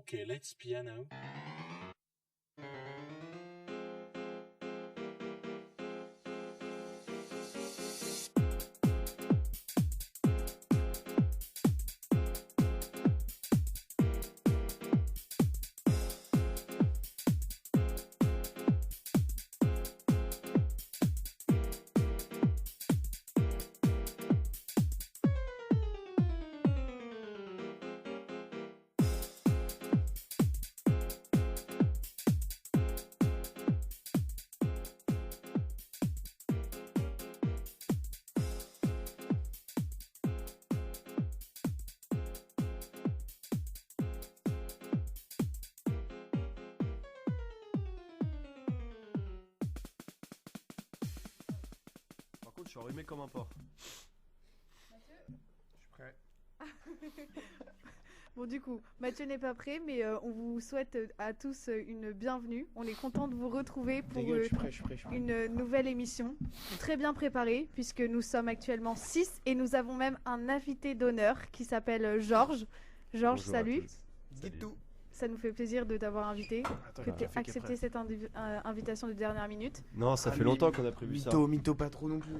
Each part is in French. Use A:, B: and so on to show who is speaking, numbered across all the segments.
A: Okay, let's piano.
B: Je suis enrhumé comme un porc.
C: Mathieu ?
B: Je suis prêt.
C: Bon, du coup, Mathieu n'est pas prêt, mais on vous souhaite à tous une bienvenue. On est content de vous retrouver pour
B: Je suis prêt.
C: une nouvelle émission très bien préparée, puisque nous sommes actuellement 6 et nous avons même un invité d'honneur qui s'appelle Georges. Georges,
B: Bonjour à
C: salut.
B: tous. Salut.
C: Ça nous fait plaisir de t'avoir invité,
B: Attends,
C: que
B: j'ai
C: tu aies
B: un café qui est
C: accepté cette invitation de dernière minute.
B: Non, ça fait longtemps qu'on a prévu ça.
D: Mytho pas trop non plus.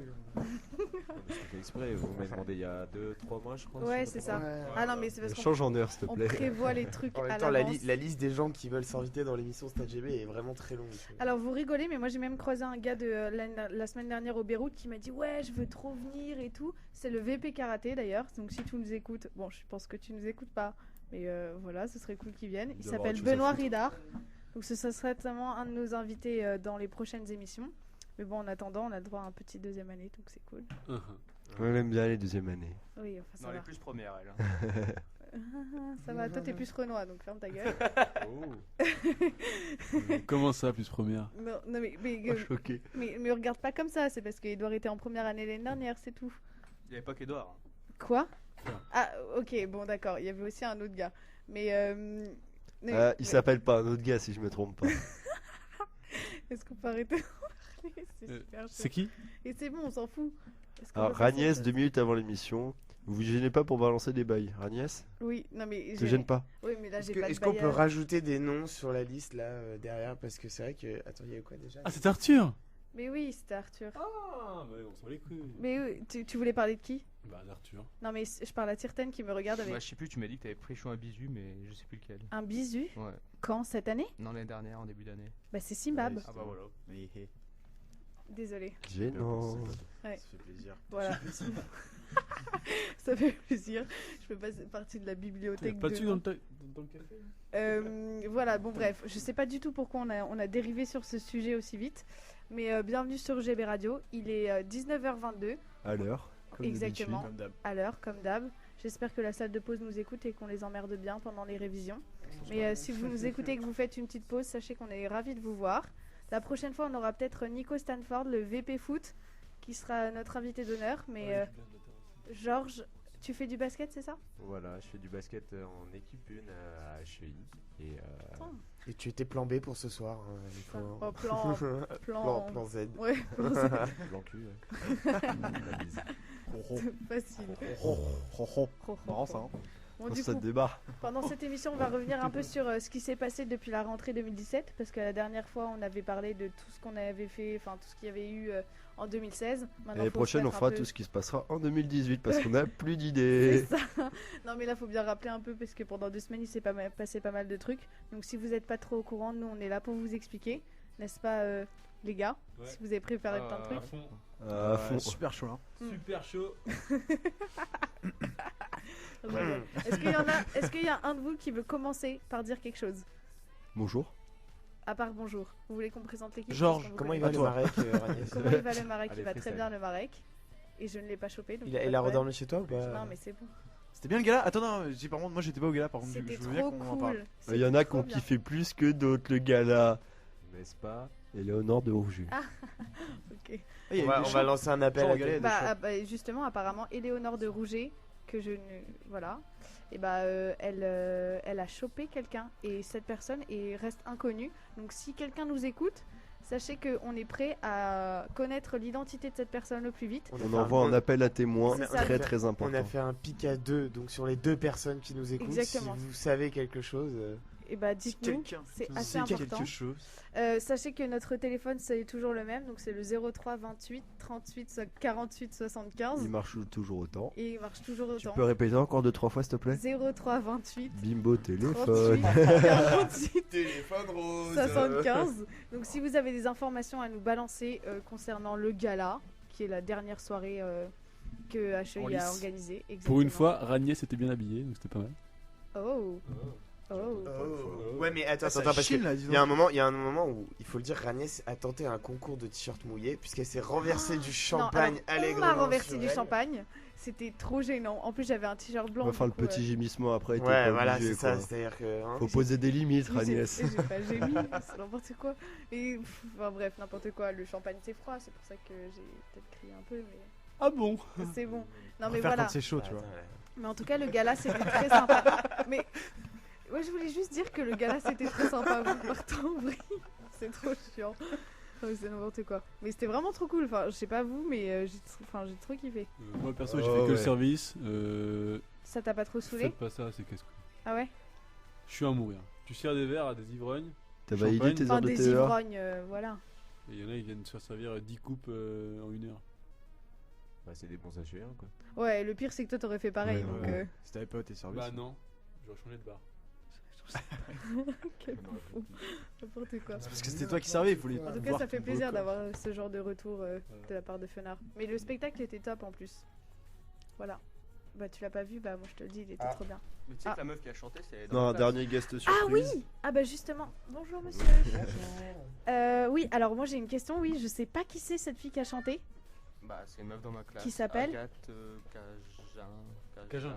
E: Je fais exprès, vous m'avez demandé il y a 2-3 mois je crois.
C: Ouais, c'est ça. Ah non, mais c'est parce qu'on
B: Change en heure, s'il te
C: on
B: plaît.
C: prévoit les trucs
D: En
C: à
D: même temps,
C: l'avance.
D: la liste des gens qui veulent s'inviter dans l'émission Stade GB est vraiment très longue.
C: Alors vous rigolez, mais moi j'ai même croisé un gars de la semaine dernière au Beyrouth qui m'a dit ouais je veux trop venir et tout. C'est le VP Karaté d'ailleurs, donc si tu nous écoutes, bon je pense que tu nous écoutes pas, mais voilà ce serait cool qu'il vienne. Il
B: D'avoir
C: s'appelle
B: autre chose à
C: Benoît
B: foutre.
C: Ridard, donc ce serait certainement un de nos invités dans les prochaines émissions. Mais bon en attendant on a le droit à un petit deuxième année donc c'est cool.
B: On aime bien les deuxième années.
C: Oui enfin ça
F: Non, elle
C: va.
F: est plus première, elle.
C: Ça va, toi t'es plus Renoir donc ferme ta gueule.
G: Comment ça, plus première?
C: Non mais,
B: Choqué.
C: mais regarde pas comme ça, c'est parce qu'Edouard était en première année l'année dernière, c'est tout.
F: Il n'y avait pas qu'Edouard.
C: Quoi? Ah, ok, bon, d'accord. Il y avait aussi un autre gars. Mais.
B: Il s'appelle pas un autre gars si je me trompe pas.
C: Est-ce qu'on peut arrêter d'en parler? C'est super chaud.
G: C'est qui?
C: Et c'est bon, on s'en fout. Est-ce qu'on
B: Alors
C: peut passer à
B: Ragnès,
C: autre
B: 2 minutes avant l'émission. Vous vous gênez pas pour balancer des bails, Ragnès?
C: chose? Oui, non mais.
B: Te gêne pas?
C: Oui, mais là j'ai
D: Est-ce que-
C: pas de
D: est-ce qu'on peut
C: baillage.
D: rajouter des noms sur la liste là derrière? Parce que c'est vrai que. Attends, il y a quoi déjà?
G: Ah, c'est Arthur!
C: Mais oui, c'était Arthur.
G: Ah, bah on s'en bat les couilles.
C: Mais oui, tu voulais parler de qui?
G: Bah, d'Arthur.
C: Non, mais je parle à Tyrten qui me regarde avec
F: Bah, je sais plus, tu m'as dit que t'avais pris chaud un bisu, mais je sais plus lequel.
C: un bisu.
F: Ouais.
C: Quand? Cette année?
F: Non, l'année dernière, en début d'année.
C: Bah, c'est Simbab.
G: Ouais,
F: Ah bah voilà.
C: Désolé.
B: Gênant.
C: Ouais.
D: Ça fait plaisir.
C: Voilà. Ça fait plaisir. Je fais pas partie de la
G: T'as
C: bibliothèque.
G: pas
C: de
G: dessus
C: noms.
G: dans le café?
C: Voilà, bon bref, je sais pas du tout pourquoi on a dérivé sur ce sujet aussi vite, mais bienvenue sur GB Radio, il est 19h22,
B: À l'heure. comme
C: exactement,
B: d'habitude.
C: à l'heure comme d'hab. J'espère que la salle de pause nous écoute et qu'on les emmerde bien pendant les révisions. Mais si vous nous écoutez et que vous faites une petite pause, sachez qu'on est ravis de vous voir. La prochaine fois, on aura peut-être Nico Stanford, le VP Foot, qui sera notre invité d'honneur, mais Georges, tu fais du basket, c'est ça?
E: Voilà, je fais du basket en équipe 1 à HEI. Et
D: Et tu étais plan B pour ce soir. Il faut...
C: Oh, plan
D: Z.
C: Ouais, plan Z.
E: blanc cul. La bise.
C: Facile.
G: Marrant ça, hein.
C: Bon,
B: On
C: du
B: se
C: coup,
B: débat.
C: pendant cette émission, on va revenir un peu sur ce qui s'est passé depuis la rentrée 2017, parce que la dernière fois, on avait parlé de tout ce qu'on avait fait, enfin tout ce qu'il y avait eu en 2016. Maintenant,
B: L'année
C: faut
B: prochaine,
C: se
B: on
C: mettre un
B: fera
C: peu-
B: tout ce qui se passera en 2018 parce qu'on a plus d'idées.
C: C'est ça. Non, mais là, faut bien rappeler un peu, parce que pendant 2 semaines, il s'est passé pas mal de trucs. Donc, si vous n'êtes pas trop au courant, nous, on est là pour vous expliquer, n'est-ce pas, les gars?
G: Ouais.
C: Si vous avez préparé plein de trucs.
G: fond.
B: À fond.
G: Super chaud, hein.
C: Mm.
G: Super chaud.
C: Ouais. Est-ce qu'il y a un de vous qui veut commencer par dire quelque chose?
B: Bonjour.
C: À part bonjour. Vous voulez qu'on présente l'équipe?
G: Georges,
C: Parce qu'on vous
D: Comment il
C: connaît.
D: va le Marek, Ragnès?
C: Comment il va le Marek?
E: Allez,
C: Il va très
E: freestyle.
C: bien le Marek. Et je ne l'ai pas chopé. Donc
D: Il a
C: pas de problème.
D: redormi chez toi ou pas?
C: Non, mais c'est bon.
G: C'était bien le gala? Attends, non, par contre, moi j'étais pas au gala, par contre.
C: C'était
G: je veux bien
C: trop
G: qu'on en parle.
C: cool.
B: Il y en a qui
C: C'était
B: ont
C: trop bien.
B: kiffé plus que d'autres, le gala.
E: N'est-ce pas?
B: Éléonore de Rouget.
C: Ok.
G: Ah, il y a
D: On
G: eu
D: va,
G: des
D: on
G: chants.
D: va lancer un appel
G: Genre,
D: à
G: regardez,
D: tous.
G: des chants.
C: Justement, apparemment, Éléonore de Rouget, que je ne. Voilà. Et elle a chopé quelqu'un. Et cette personne reste inconnue. Donc si quelqu'un nous écoute, sachez qu'on est prêt à connaître l'identité de cette personne le plus vite.
D: a
B: On
D: fait
B: envoie un appel à témoins
C: C'est ça.
B: très
D: On a
B: très
D: On a
B: important.
D: fait un pic à 2, donc sur les 2 personnes qui nous écoutent,
C: Exactement.
D: si vous savez quelque chose.
C: et bah dites-nous,
G: Quelqu'un.
C: c'est assez
G: C'est
C: important.
G: quelque chose.
C: Sachez que notre téléphone c'est toujours le même, donc c'est le 03 28 38 48 75
B: Il marche toujours autant.
C: et il marche toujours
B: Tu
C: autant.
B: peux répéter encore 2-3 fois s'il te plaît?
C: 03 28
B: Bimbo
C: 38
B: téléphone.
C: 48
D: Téléphone rose.
C: 75. Donc si vous avez des informations à nous balancer concernant le gala, qui est la dernière soirée que
A: En
C: HEI
A: lice.
C: a organisée.
A: Pour une
C: exactement.
A: fois, Ragné s'était bien habillé, donc c'était pas mal.
C: Oh. Oh.
D: Oh. Ouais, mais attends,
G: Ça
D: attends, parce
G: chine,
D: que
G: là, dis
D: il
G: donc.
D: y a un moment où il faut le dire, Ragnès a tenté un concours de t-shirt mouillé puisqu'elle s'est renversée du champagne
C: Non, alors, on
D: allègrement
C: m'a renversé
D: sur
C: du
D: elle.
C: champagne. C'était trop gênant. En plus, j'avais un t-shirt blanc.
B: Enfin,
C: du
B: le
C: coup,
B: petit gémissement après. t'es
D: Ouais,
B: pas
D: voilà,
B: obligé,
D: c'est ça,
B: quoi.
D: c'est-à-dire que. hein,
B: Faut poser des limites,
C: Oui, j'ai-
B: Agnès.
C: j'ai pas gémi, c'est n'importe quoi. Et enfin bref, n'importe quoi. Le champagne c'est froid, c'est pour ça que j'ai peut-être crié un peu, mais
A: Ah bon?
C: c'est bon.
G: On
C: Non mais
G: préfère
C: voilà.
G: quand c'est chaud, tu
D: Attends,
G: vois.
D: ouais.
C: Mais en tout cas, le gala c'était très sympa. Mais ouais, je voulais juste dire que le gala c'était très sympa. Vous partez en vrille, c'est trop chiant. Ouais, c'est n'importe quoi. Mais c'était vraiment trop cool. Enfin, je sais pas vous, mais j'ai trop kiffé.
A: Moi perso,
B: Oh,
A: j'ai fait que le
B: ouais.
A: service.
C: Ça t'a pas trop saoulé?
A: Faites pas ça, c'est casse-couille.
C: Ah ouais?
A: Je suis à mourir. Tu sers des verres à des ivrognes,
B: T'as
A: Champagne.
B: validé tes
C: Enfin,
B: heures de
C: des
B: TVA?
C: ivrognes, voilà.
A: et il y en a, ils viennent se faire servir 10 coupes en 1 heure.
E: Bah, c'est des bons HEA quoi.
C: Ouais, le pire c'est que toi t'aurais fait pareil.
B: Ouais,
C: donc,
B: ouais.
G: Si t'avais pas été service.
A: Bah non, j'aurais changé de bar.
C: Quel fou. N'importe quoi.
G: Parce que c'était toi qui servais, il faut les
C: En tout cas,
G: voir
C: ça fait
G: ton
C: plaisir
G: beau corps.
C: d'avoir ce genre de retour de la part de Fenard. Mais le spectacle était top en plus. Voilà. Bah, tu l'as pas vu, bah, moi je te le dis, il était
D: Ah.
C: trop bien.
F: Mais tu sais
C: Ah.
F: que la meuf qui a chanté, c'est.
B: Non, un dernier guest surprise.
C: Ah oui! Ah, bah, justement. Bonjour, monsieur. Oui, alors moi j'ai une question. Oui, je sais pas qui c'est cette fille qui a chanté.
F: Bah, c'est une meuf dans ma classe.
C: Qui s'appelle
F: Agathe
A: Cajun.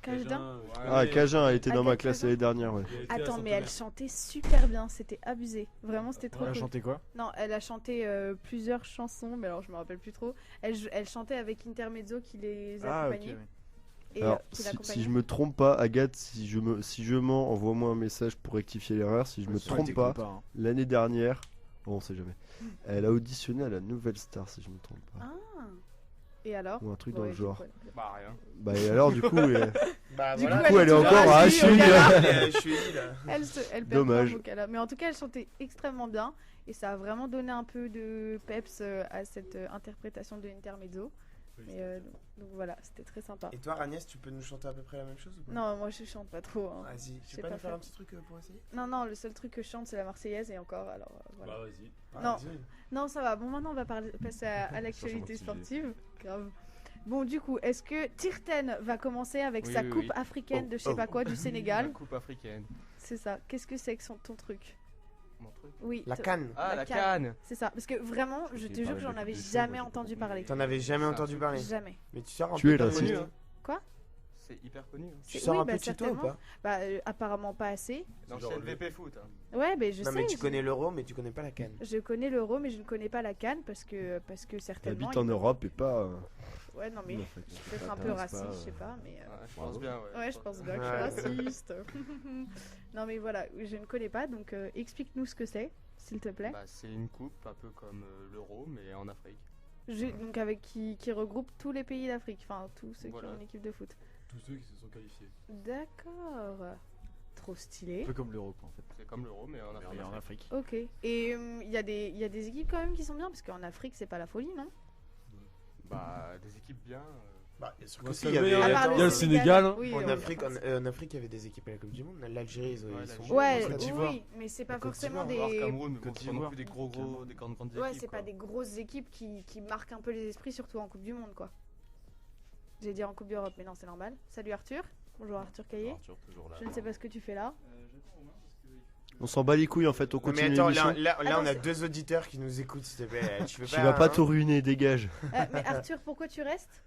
C: Cajun.
B: Ah, Cajun, elle était dans ma
C: Agathe
B: classe
C: Cajun.
B: l'année dernière, ouais.
C: Attends, mais elle chantait super bien. C'était abusé. Vraiment, c'était trop
G: Elle a
C: cool.
G: chanté quoi?
C: Non, elle a chanté plusieurs chansons, mais alors je me rappelle plus trop. Elle chantait avec Intermezzo qui les
G: Ah, ok.
C: accompagnait.
G: ouais.
C: Et
B: Alors,
C: qui
B: si
C: l'accompagnait.
B: je me trompe pas, Agathe, si je mens, envoie-moi un message pour rectifier l'erreur. Si je me
G: Ouais,
B: trompe
G: t'écoutes
B: pas,
G: hein.
B: l'année dernière, bon, on sait jamais, elle a auditionné à la Nouvelle Star, si je me trompe pas.
C: Ah. Et alors?
B: Ou un truc dans
C: Ouais,
B: le
C: du
B: genre.
C: coup,
F: Bah, rien.
B: Bah, et alors, du coup,
D: Bah
C: Du
D: voilà.
C: coup,
B: elle est
C: toujours
B: encore à
C: assise au
B: Achille.
C: gala.
D: Je suis là.
C: Elle
B: Dommage.
C: performe au gala. Mais en tout cas, elle chantait extrêmement bien. Et ça a vraiment donné un peu de peps à cette interprétation de Intermezzo. Et, donc voilà, c'était très sympa.
D: Et toi, Ragnès, tu peux nous chanter à peu près la même chose ou pas?
C: Non, moi je chante pas trop. Hein.
D: Vas-y, tu
C: sais
D: peux pas
C: pas
D: nous faire
C: faire.
D: un petit truc pour essayer?
C: Non, non, le seul truc que je chante c'est la Marseillaise et encore, alors voilà.
A: Bah vas-y.
C: Non.
D: Vas-y.
C: Non, ça va. Bon, maintenant on va passer à l'actualité
E: Changement de
C: sportive. Grave. Bon, du coup, est-ce que Tirten va commencer avec
F: Oui,
C: sa
F: oui,
C: coupe
F: oui.
C: africaine de je sais
D: Oh.
C: pas quoi, du
F: La
C: Sénégal?
F: coupe africaine.
C: C'est ça. Qu'est-ce que c'est que ton truc?
F: Mon truc.
C: Oui.
D: La canne.
F: Ah,
C: La
F: la
C: canne.
F: canne.
C: C'est ça. Parce que vraiment, je te jure que j'en avais jamais entendu parler.
D: T'en avais jamais entendu parler.
C: Jamais.
D: Mais tu sors un
B: Tu
D: peu
B: es
D: ta
B: raciste.
D: petite-
F: C'est hyper connu. Hein.
D: Tu
C: C'est-
D: sors
C: oui,
D: un
C: bah,
D: peu de chez toi ou
C: certainement.
D: pas?
C: Bah, apparemment pas assez.
F: Dans
A: Genre
F: le
A: le-
F: VP foot. Hein.
C: Ouais, mais je
D: Non,
C: sais.
D: mais tu connais l'euro, mais tu connais pas la canne.
C: Je connais l'euro, mais je ne connais pas la canne parce que certainement.
B: T'habites en Europe et pas.
C: Ouais, non, mais
B: en fait.
C: peut-être un peu
B: c'est
C: raciste,
B: pas,
C: je sais pas, mais.
F: Ouais, je
B: Bravo.
F: pense bien, ouais.
C: Ouais, je pense bien que
D: Ouais.
C: je suis raciste. Non, mais voilà, je ne connais pas, donc explique-nous ce que c'est, s'il te plaît.
F: Bah, c'est une coupe un peu comme l'euro, mais en Afrique.
C: Donc avec qui regroupe tous les pays d'Afrique, enfin tous ceux
F: Voilà.
C: qui ont une équipe de foot.
A: Tous ceux qui se sont qualifiés.
C: D'accord. Trop
G: Un
C: stylé.
G: peu comme l'Europe en fait.
F: C'est comme l'euro, mais en
G: Mais
F: Afrique.
G: en Afrique.
C: Ok. Et il y a des équipes quand même qui sont bien, parce qu'en Afrique c'est pas la folie, non?
F: Bah, des équipes bien.
D: Bah, bien sûr
A: On va
D: que
A: se
D: si, il y
A: calmer,
D: avait.
A: hein.
C: À part
A: il y a le Sénégal, hein.
C: Oui,
D: En
C: oui,
D: Afrique,
C: enfin,
D: en Afrique, il y avait des équipes à la Coupe du Monde. L'Algérie, ils ont-
F: Ouais,
D: ils sont
F: l'Algérie.
D: bons.
C: Ouais,
G: Côte
D: Côte
G: d'Ivoire.
C: oui, mais c'est pas
D: Côte
C: forcément
D: d'Ivoire.
C: des.
F: Alors Cameroun, mais bon,
G: Côte
F: c'est pas non
G: d'Ivoire.
F: plus des des grandes
C: Ouais,
F: équipes.
C: c'est pas
F: quoi.
C: des grosses équipes qui marquent un peu les esprits, surtout en Coupe du Monde, quoi. J'allais dire en Coupe d'Europe, mais non, c'est normal. Salut Arthur. Bonjour Arthur Caillé.
E: Arthur, toujours là.
C: Je ne sais pas ce que tu fais là.
B: On s'en bat les couilles en fait, on
D: Non, mais
B: continue
D: attends,
B: l'émission.
D: là,
C: Attends,
D: on a
C: c'est-
D: 2 auditeurs qui nous écoutent, s'il te plaît. Tu veux
B: Tu
D: pas,
B: vas pas
D: hein
B: tout ruiner, dégage.
C: Mais Arthur, pourquoi tu restes?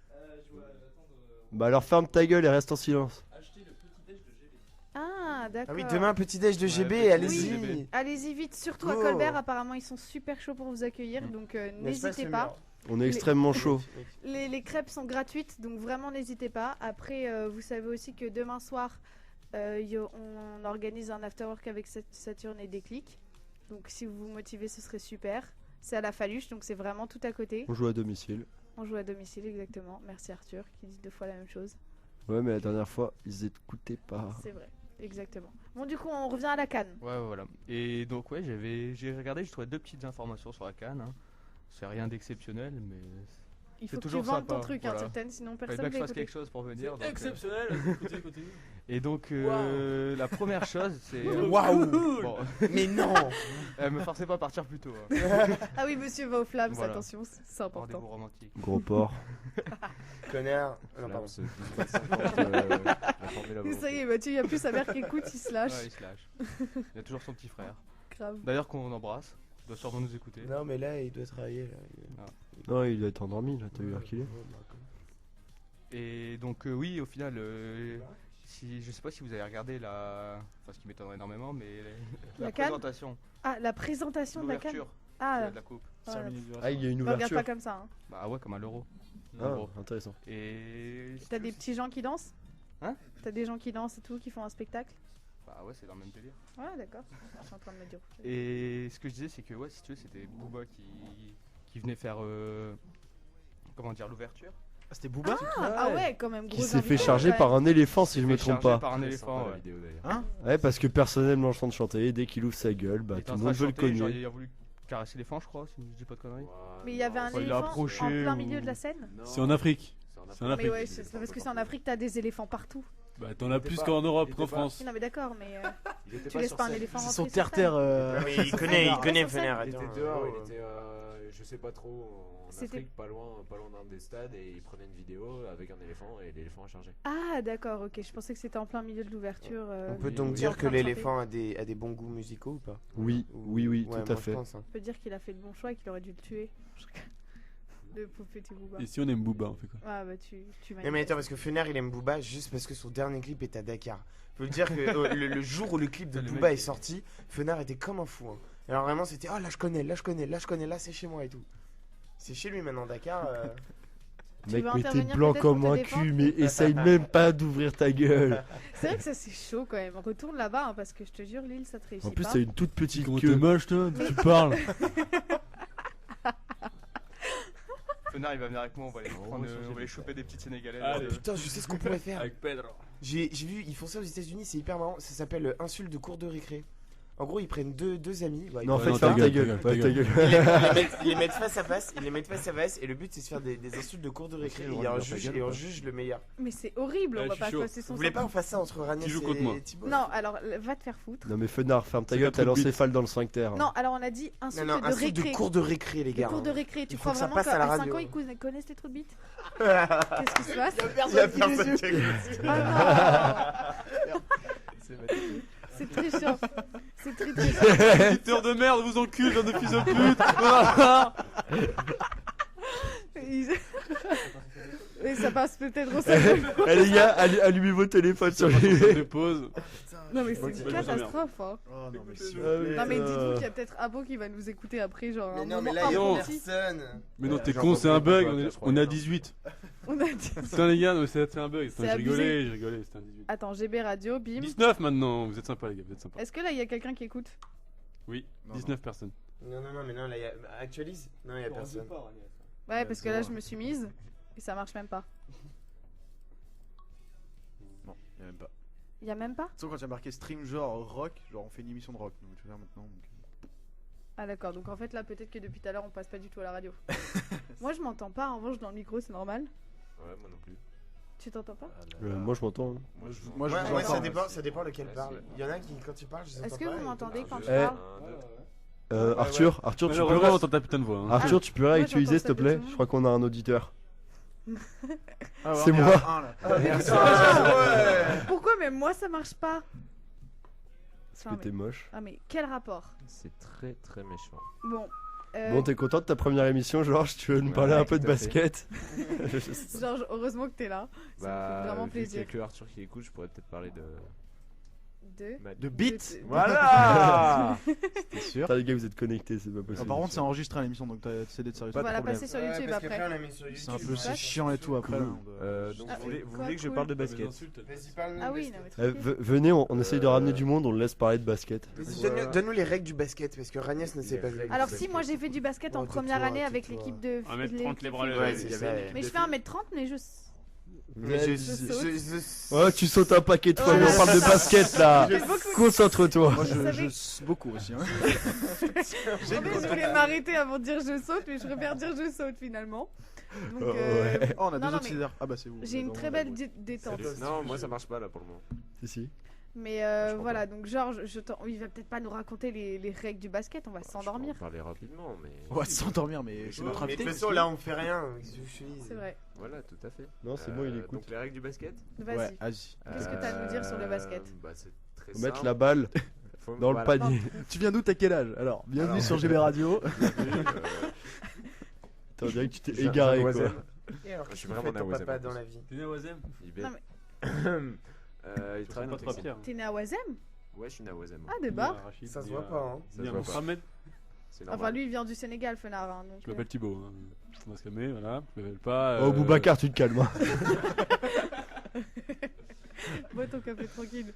B: Bah alors ferme ta gueule et reste en silence.
C: Ah, d'accord.
D: Ah oui, demain, petit déj de GB,
A: petit
D: allez-y.
A: déj de GB.
C: Allez-y vite, surtout à
D: Go.
C: Colbert. Apparemment, ils sont super chauds pour vous accueillir, donc
D: N'est-ce
C: n'hésitez
D: ce
C: pas.
D: mur
B: On est extrêmement chaud.
C: Les crêpes sont gratuites, donc vraiment n'hésitez pas. Après, vous savez aussi que demain soir, on organise un afterwork avec Saturne et Déclic. Donc si vous vous motivez, ce serait super. C'est à la Faluche, donc c'est vraiment tout à côté.
B: On joue à domicile.
C: On joue à domicile, exactement. Merci Arthur, qui dit 2 fois la même chose.
B: Ouais, mais la dernière fois, ils écoutaient pas.
C: C'est vrai. Exactement. Bon, du coup, on revient à la canne.
F: Ouais, voilà. Et donc, ouais, j'ai regardé, j'ai trouvé 2 petites informations sur la CAN. Hein. C'est rien d'exceptionnel, mais.
C: Il
F: C'est
C: faut que tu
F: toujours
C: vendes ton
F: sympa,
C: truc, hein,
F: voilà.
C: Turten, sinon
F: Fallait
C: personne
F: bien
C: ne
F: que je
C: va
F: fasse
C: écouter.
F: quelque chose pour venir. donc,
A: Exceptionnel. Continue, continue.
F: Et donc,
A: Waouh.
F: la première chose, c'est.
D: Waouh.
F: Bon,
D: Mais non.
F: me forcez pas à partir plus tôt. Hein.
C: Ah oui, monsieur va aux flammes,
F: Voilà.
C: attention, c'est
F: Rendez-vous
C: important.
F: romantique.
B: Gros porc.
D: Connard. Non, pardon.
E: Flams, 1850, la formule à
C: Et ça
E: volonté.
C: y est, Mathieu, il n'y a plus sa mère qui écoute, il se lâche.
F: Ouais, il se lâche. Il y a toujours son petit frère.
C: Grave.
F: D'ailleurs, qu'on embrasse. Il doit sûrement nous écouter.
D: Non, mais là, il doit travailler. Là.
B: Non, il doit être endormi là, t'as vu l'heure qu'il est.
F: Et donc, oui, au final, je sais pas si vous avez regardé la. Enfin, ce qui m'étonnerait énormément, mais
C: La
F: la
C: CAN
F: présentation,
C: Ah, la présentation de la canne.
F: l'ouverture
C: Ah,
F: de la coupe.
C: voilà.
B: Ah, il y a une
C: Ne regarde
B: ouverture.
C: pas comme ça. Hein.
F: Bah ouais, comme à l'euro. En
B: Ah,
F: gros.
B: intéressant.
F: Et.
C: T'as des petits gens qui dansent
F: Hein
C: T'as des gens qui dansent et tout, qui font un spectacle
F: Bah ouais, c'est dans le même délire.
C: Ouais, d'accord. Je suis en train de me dire.
F: Et ce que je disais, c'est que, ouais, si tu veux, c'était Booba qui venait faire. Comment dire, l'ouverture.
G: Ah, c'était Booba
C: Ah ouais, quand même, gros
B: Qui s'est fait
C: invité,
B: charger
C: ouais.
B: par un éléphant si je me
F: Fait
B: trompe
F: charger
B: pas.
F: par un
E: Très
F: éléphant,
E: sympa, la
F: ouais.
E: vidéo d'ailleurs.
G: Hein
B: Ouais, parce que personne n'aime l'enfant de chanter et dès qu'il ouvre sa gueule, bah
F: Il était
B: tout
F: en
B: le
F: train
B: monde
F: de
B: veut le
F: chanter, genre,
B: cogner.
F: il a voulu caresser l'éléphant, je crois, si je dis pas de conneries.
C: Mais il y avait un
F: Ouais, il l'a
C: éléphant
F: approché
C: en plein
F: ou-
C: milieu de la scène
A: C'est en Afrique. C'est en
C: Mais
A: Afrique.
C: ouais, c'est parce que c'est en Afrique, t'as des éléphants partout.
A: Bah, t'en as
E: était
A: plus
E: pas-
A: qu'en Europe
E: il
A: qu'en
E: était pas-
A: France.
C: Non, mais d'accord, mais
E: Il était
C: tu laisses
E: sur
C: pas un
E: scène.
C: éléphant
G: C'est
C: rentrer
G: son
C: sur
G: terre-terre.
C: scène.
D: Oui, il connaît
C: Ouais,
D: Fener,
E: Il était
D: attends.
E: dehors,
D: Oh.
E: il était, je sais pas trop, en
C: C'était-
E: Afrique, pas loin d'un des stades, et il prenait une vidéo avec un éléphant, et l'éléphant a chargé.
C: Ah, d'accord, ok. Je pensais que c'était en plein milieu de l'ouverture.
D: On peut
E: Oui,
D: donc
E: oui.
D: dire
C: En
D: que
C: train de chanter.
D: l'éléphant a des bons goûts musicaux ou pas
B: Oui,
D: Ou-
B: oui,
D: Ouais,
B: tout
D: moi,
B: à
D: je
B: fait.
D: pense, hein.
C: On peut dire qu'il a fait le bon choix et qu'il aurait dû le tuer. Le pauvre petit Booba.
A: Et si on aime Booba, on fait quoi?
C: Ah bah tu
D: Non mais
C: manifestes.
D: attends, parce que Fener il aime Booba juste parce que son dernier clip est à Dakar. Faut le dire que le jour où le clip de
F: Le
D: Booba
F: mec
D: est sorti, Fener était comme un fou. Hein. Alors vraiment c'était oh là je connais, là c'est chez moi et tout. C'est chez lui maintenant Dakar.
C: Tu
B: Mec,
C: veux
B: mais t'es
C: intervenir
B: blanc
C: peut-être
B: comme
C: pour
B: un
C: te
B: cul,
C: défendre
B: mais essaye même pas d'ouvrir ta gueule.
C: C'est vrai que ça c'est chaud quand même. Retourne là-bas hein, parce que je te jure Lille ça te réussit
B: En plus,
C: pas.
B: t'as une toute petite
A: Comment t'es
B: queue.
A: moche, toi? Tu parles.
F: Fener, il va venir avec moi, on va aller
E: On
F: prendre,
E: va changer
F: on va aller
E: de
F: choper des petites sénégalaises.
A: Allez.
D: Putain je sais ce qu'on pourrait faire.
A: Avec Pedro.
D: J'ai vu, ils font ça aux États-Unis, c'est hyper marrant. Ça s'appelle insulte de cours de récré. En gros ils prennent deux amis. Bah, ils
B: Non, en
D: prennent-
B: fait,
A: non,
B: ferme ta gueule.
A: ta
B: Ouais, ta
A: gueule.
B: gueule.
D: ils les mettent face à face, et le but c'est de faire des insultes de cours de récré.
E: Aussi,
D: Et il
E: on
D: y a un
E: va faire ta
D: juge
E: gueule,
D: et on
E: quoi.
D: juge le meilleur.
C: Mais c'est horrible,
A: Ouais,
C: on va
A: je
C: pas
A: suis chaud.
C: passer son
D: Vous voulez
C: sang.
D: pas qu'on fasse ça entre Ragnès
A: Qui joue contre moi
D: et Thibaut
C: Non, alors va te faire foutre.
B: Non, mais Fenard, ferme ta
A: C'est
B: gueule,
A: pas
B: t'as
A: trop de
B: l'encéphale dans le sphincter.
C: Non, alors on a dit
D: Non,
C: insulte
D: non,
C: de
D: insulte de
C: récré.
D: cours de récré les
C: Les
D: gars.
C: cours de récré, tu
D: Il faut
C: crois
D: que ça
C: vraiment
D: passe à la
C: qu'à 5
D: radio.
C: ans ils connaissent les trous de bite
D: hein.
C: Qu'est-ce qui se passe
D: Il y a personne qui écoute.
C: Ah
E: C'est magnifique.
C: non C'est très chiant. C'est très très chiant.
A: Éditeur de merde, vous encule, genre de fils de pute. Voilà.
C: Oui, ça passe peut-être au cerveau.
B: Eh les gars, allumez vos téléphones sur
A: Je
B: les.
A: dépose.
C: Non mais
A: Moi,
C: c'est
A: je
C: une
A: me sens bien.
C: catastrophe. Hein.
G: Oh non, mais si.
C: Non mais dites-vous qu'il y a peut-être Abo qui va nous écouter après, genre
D: Mais
C: un
D: non, mais
C: moment
D: là, il y a
C: apprenti.
D: personne.
A: Mais non, t'es
E: Genre,
A: con, c'est un bug.
E: on est-
A: On est à 18.
C: On a dit.
A: Putain, les gars, non, mais c'est un bug.
C: C'est
A: Putain,
C: abusé.
A: j'ai rigolé, c'était un 18.
C: Attends, GB Radio, bim.
A: 19 maintenant, vous êtes sympas, les gars, vous êtes sympas.
C: Est-ce que là il y a quelqu'un qui écoute?
A: Oui,
G: Non,
A: 19 personnes.
D: Non, mais non, là, actualise. Non, il y a personne.
C: Ouais, parce que là je me suis mise et ça marche même pas.
G: Non, y a même pas.
C: Il y a même pas?
G: Sauf quand il y a marqué stream genre rock, genre on fait une émission de rock. Donc tu veux dire maintenant.
C: Ah d'accord, donc en fait là peut-être que depuis tout à l'heure on passe pas du tout à la radio. Moi je m'entends pas, en revanche dans le micro c'est normal.
E: Ouais, moi non plus.
C: Tu t'entends pas?
B: Moi, je m'entends. hein.
G: Moi je
D: Ouais,
G: vous
D: ouais,
G: entends.
D: ça dépend lequel parle. Il y en a qui, quand tu parles, je les
C: Est-ce
D: entends
C: que
D: pas,
C: vous
D: et
C: m'entendez
D: d'autres,
C: quand
D: je-
C: je
B: Eh.
C: parle?
B: Arthur, tu peux
A: Malheureusement, on entend ta putain de voix. hein.
B: Arthur, tu peux réutiliser
C: j'entends
B: s'il te
C: ça de
B: plaît?
C: tout le
B: Je crois qu'on a un auditeur.
G: Ah ouais,
B: C'est
G: on est à
B: moi.
G: un, là.
C: Pourquoi même moi ça marche pas?
B: Parce
C: Enfin,
B: que t'es moche.
C: Ah mais quel rapport?
E: C'est très très méchant.
C: Bon.
B: Bon, t'es content de ta première émission, Georges? Tu veux nous
E: Ouais,
B: parler un peu de
E: tout à fait.
B: basket?
C: Georges, heureusement que t'es là. Ça me fait vraiment
E: Vu
C: plaisir.
E: qu'il y a que Arthur qui écoute, je pourrais peut-être parler de.
C: De...
G: De beats.
C: de-
G: Voilà. T'es sûr?
B: Putain, les gars, vous êtes connectés, c'est pas
G: Ah,
B: possible.
G: par contre, c'est enregistré à l'émission donc t'as cédé de sérieux.
C: On va la
G: problème.
C: passer sur YouTube
D: parce
C: après.
D: qu'après, on la met sur
G: C'est un
D: YouTube.
G: peu c'est chiant et tout après. là, on doit-
E: Donc
C: Ah,
E: vous voulez,
C: quoi,
E: vous voulez que je
C: cool.
E: parle de
A: Des
E: basket?
A: insultes.
D: Vas-y, parle-nous
C: Ah
D: de
C: oui,
D: basket.
C: non mais tranquille.
B: Venez, on essaye de ramener du monde, on le laisse parler de basket.
D: Vas-y, donne-nous les règles du basket, parce que Ragnès ne sait
E: Les
D: pas jouer.
E: règles.
C: Alors si moi j'ai fait du basket en
D: Oh,
C: première
D: tais-toi,
C: année avec
D: tais-toi.
C: l'équipe de...
A: 1m30 les bras
C: l'équipe-
A: levés.
D: Ouais, c'est ça.
C: Mais je fais 1m30 mais je...
D: Mais
B: Ouais,
C: saute.
B: tu sautes un paquet de fois,
C: Ouais.
B: mais on parle de basket là.
C: J'ai beaucoup-
B: Concentre-toi.
G: Moi,
C: Vous savez-
G: je saute beaucoup aussi. Hein.
C: En fait, je voulais m'arrêter avant de dire je saute, mais je préfère dire je saute finalement. Donc,
B: Ouais.
G: Oh, on a
C: Non,
G: deux
C: non,
G: autres Ah bah c'est vous.
C: j'ai une très belle détente.
E: Salut. Non, moi ça marche pas là pour le moment.
B: Si, si.
C: Mais
E: comprends
C: voilà, donc Georges, il va peut-être pas nous raconter les règles du basket, on va
E: Je
C: s'endormir.
E: peux en parler rapidement, mais.
G: On va s'endormir, mais c'est notre
D: Mais de
G: invité.
D: toute façon, là, on fait rien. Qu'est-ce que je te dis
C: C'est vrai.
E: Voilà, tout à fait.
B: Non, c'est bon, il écoute.
E: Donc les règles du basket.
C: Vas-y.
G: Ouais, vas-y.
C: Qu'est-ce que t'as à nous dire sur le basket
E: Bah, c'est très
B: Faut mettre
E: simple.
B: la balle
E: Faut-
B: dans le
E: voilà.
B: panier.
G: Tu viens d'où, t'as quel âge? Alors, bienvenue
E: Alors,
G: sur GB Radio.
B: T'en dirais que tu t'es
E: Je viens
B: égaré
E: de
B: quoi.
E: Oisem.
D: Et alors,
E: Je
D: qu'est-ce
E: suis
D: que
E: vraiment
D: fait ton
E: né à
D: papa
E: Oisem,
D: dans
E: en
D: la vie?
A: T'es né à Oisem?
E: Il
C: Non,
E: il travaille dans
A: Pas
E: le
A: trop
E: textile.
A: Pierre.
C: T'es né à Oisem?
E: Ouais, je suis né à Oisem.
C: Ah, de bas.
D: Ça se voit pas, hein.
E: Ça se voit pas.
A: Mohamed.
E: C'est
C: Enfin,
E: normal.
C: lui, il vient du Sénégal, Fenard. Hein, donc,
A: Je m'appelle Thibaut. Hein. On va se calmer, voilà. Je m'appelle pas.
B: Oh, Boubacar, tu te calmes. Hein.
C: Bois ton café tranquille.